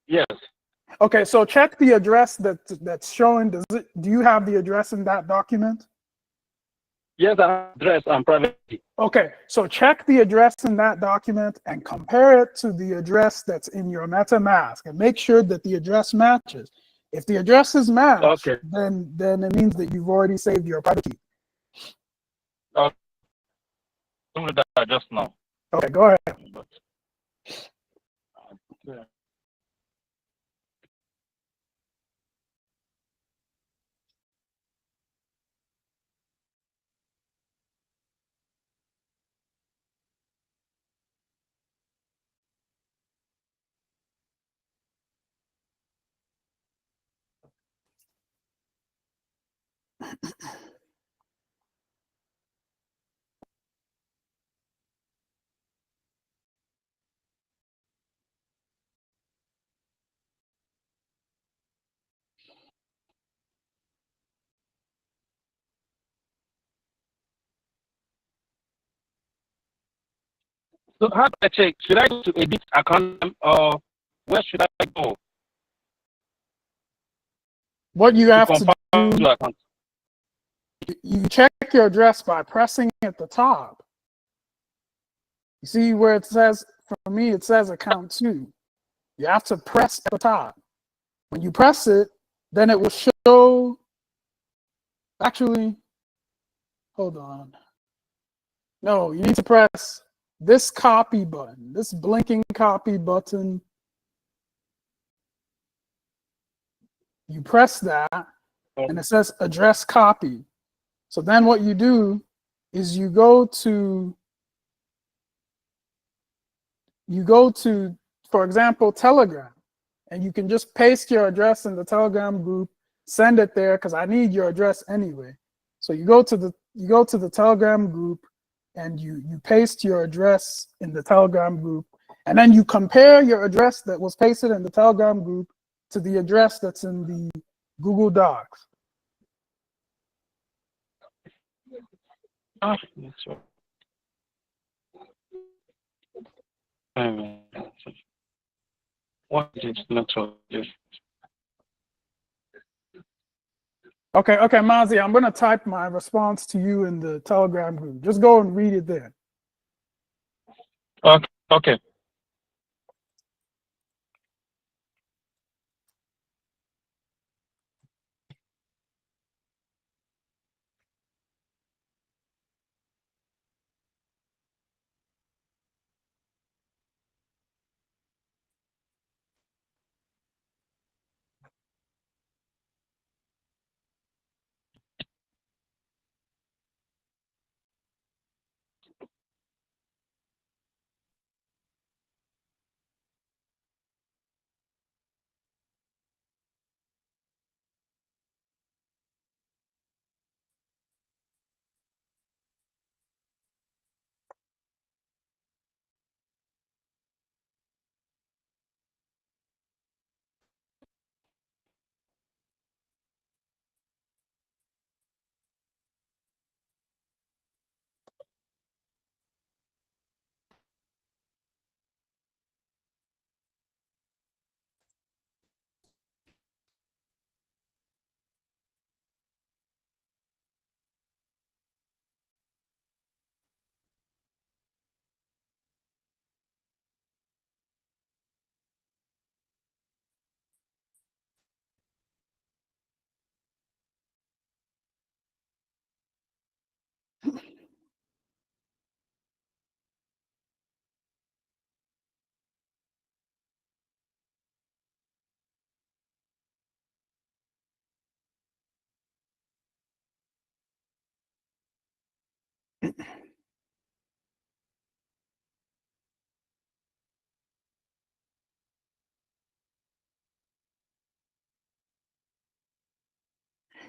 yes. Okay, so check the address that's showing. Do you have the address in that document? Yes, address and private. Okay, so check the address in that document and compare it to the address that's in your MetaMask, and make sure that the address matches. If the addresses match, Okay. then it means that you've already saved your private key. Okay. Do that just now. Okay, go ahead. Yeah. So how do I check? Should I go to edit account or where should I go What you to have to confirm do, your account? you check your address by pressing at the top. You see where it says, for me, it says account 2. You have to press at the top. When you press it, then it will show, actually, hold on. No, you need to press this copy button, this blinking copy button. You press that, and it says address copy. So then what you do is you go to, for example, Telegram, and you can just paste your address in the Telegram group, send it there, because I need your address anyway. So you go to the Telegram group, and you paste your address in the Telegram group, and then you compare your address that was pasted in the Telegram group to the address that's in the Google Docs. What is network? Okay, Mazi, I'm gonna type my response to you in the Telegram group. Just go and read it there. Okay.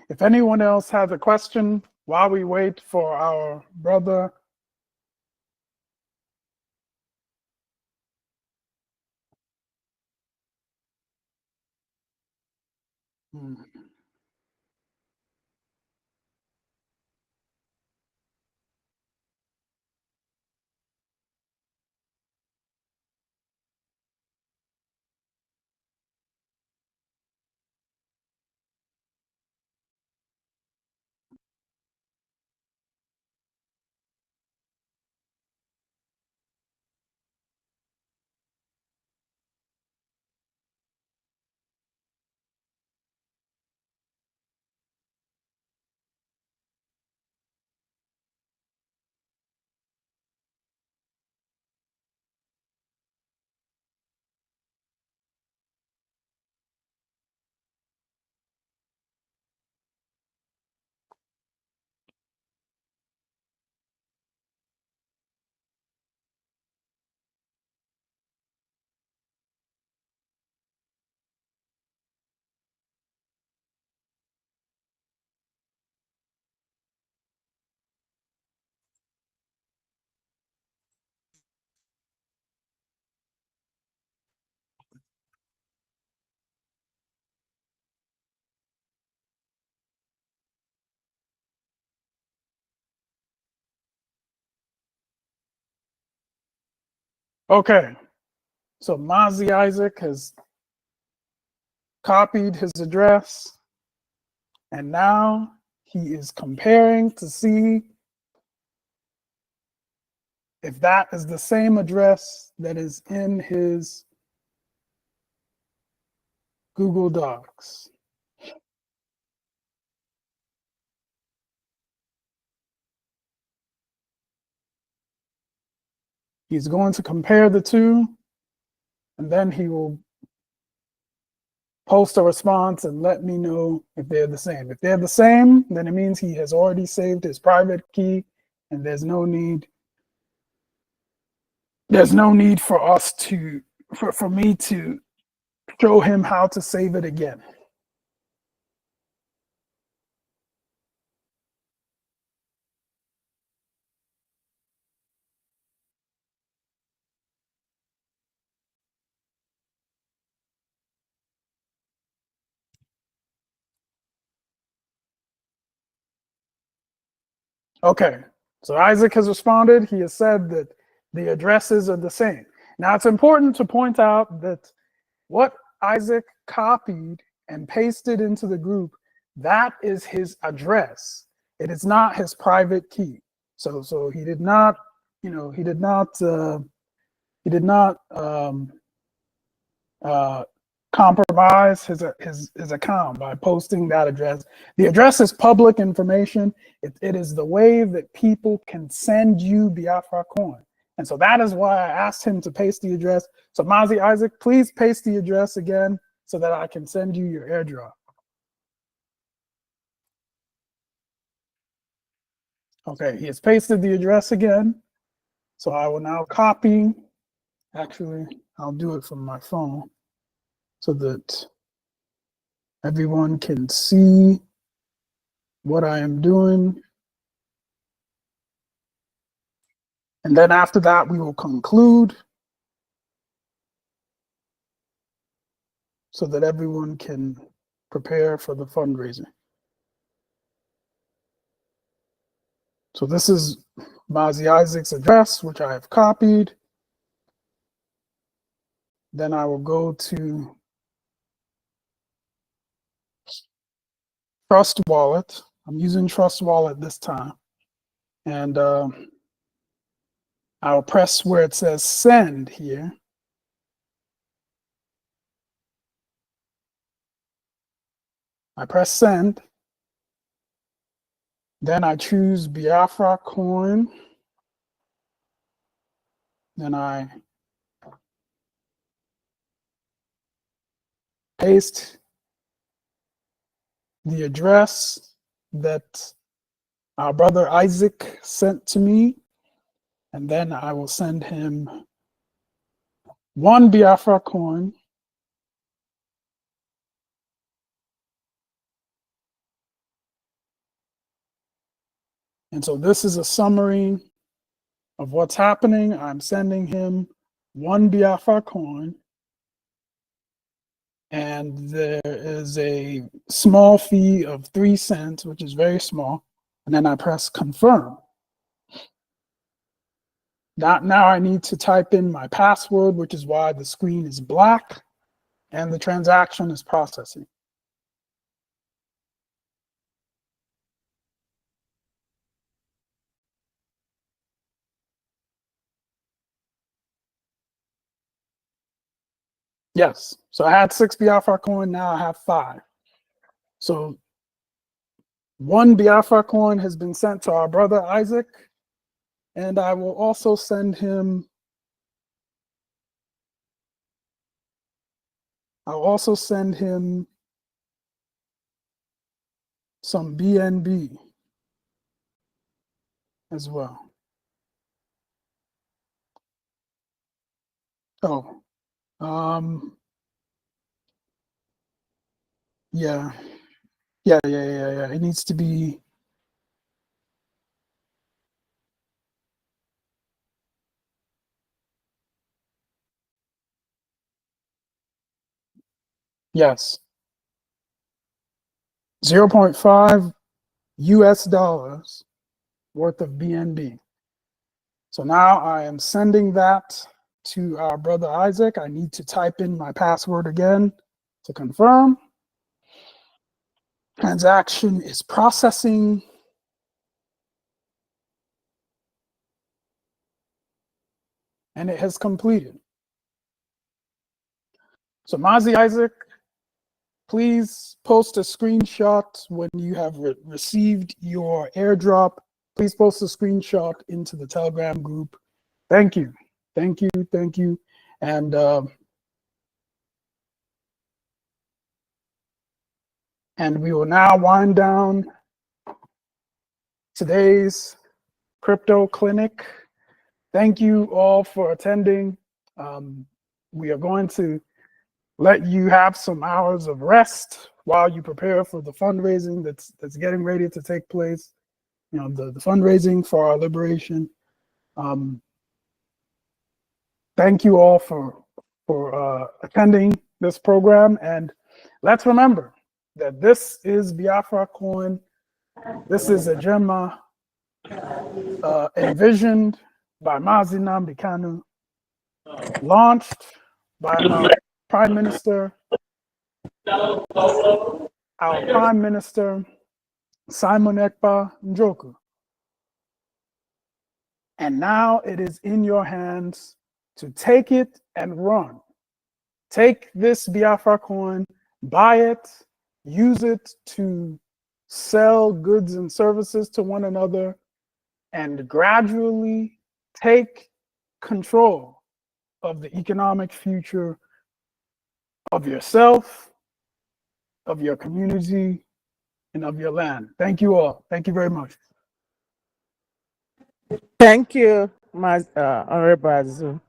If anyone else has a question while we wait for our brother. Okay, so Mazi Isaac has copied his address, and now he is comparing to see if that is the same address that is in his Google Docs. He's going to compare the two, and then he will post a response and let me know if they're the same. If they're the same, then it means he has already saved his private key, and there's no need for us to for me to show him how to save it again. Okay, so Isaac has responded. He has said that the addresses are the same. Now it's important to point out that what Isaac copied and pasted into the group, that is his address. It is not his private key. So he did not, he did not compromise his account by posting that address. The address is public information. It is the way that people can send you Biafra coin. And so that is why I asked him to paste the address. So Mazi Isaac, please paste the address again so that I can send you your airdrop. Okay, he has pasted the address again. So I will now copy. Actually, I'll do it from my phone so that everyone can see what I am doing. And then after that, we will conclude so that everyone can prepare for the fundraiser. So this is Mazi Isaac's address, which I have copied. Then I will go to Trust Wallet. I'm using Trust Wallet this time. And I'll press where it says send here. I press send. Then I choose Biafra coin. Then I paste the address that our brother Isaac sent to me. And then I will send him one Biafra coin. And so this is a summary of what's happening. I'm sending him one Biafra coin. And there is a small fee of 3 cents, which is very small. And then I press confirm. Now I need to type in my password, which is why the screen is black and the transaction is processing. Yes, so I had 6 Biafra coin, now I have 5. So 1 Biafra coin has been sent to our brother Isaac, and I will also send him, some BNB as well. Oh, yeah. It needs to be, yes, 0.5 US dollars worth of BNB. So now I am sending that to our brother Isaac. I need to type in my password again to confirm. Transaction is processing. And it has completed. So Mazi Isaac, please post a screenshot when you have received your airdrop. Please post a screenshot into the Telegram group. Thank you. Thank you. Thank you. And we will now wind down today's crypto clinic. Thank you all for attending. We are going to let you have some hours of rest while you prepare for the fundraising that's getting ready to take place. You know, the fundraising for our liberation. Thank you all for attending this program, and let's remember that this is Biafra Coin. This is a Gemma envisioned by Mazi Nnamdi Kanu, launched by our Prime Minister, Simon Ekpa Njoku. And now it is in your hands to take it and run. Take this Biafra coin, buy it, use it to sell goods and services to one another, and gradually take control of the economic future of yourself, of your community, and of your land. Thank you all. Thank you very much. Thank you, Honorable Azu.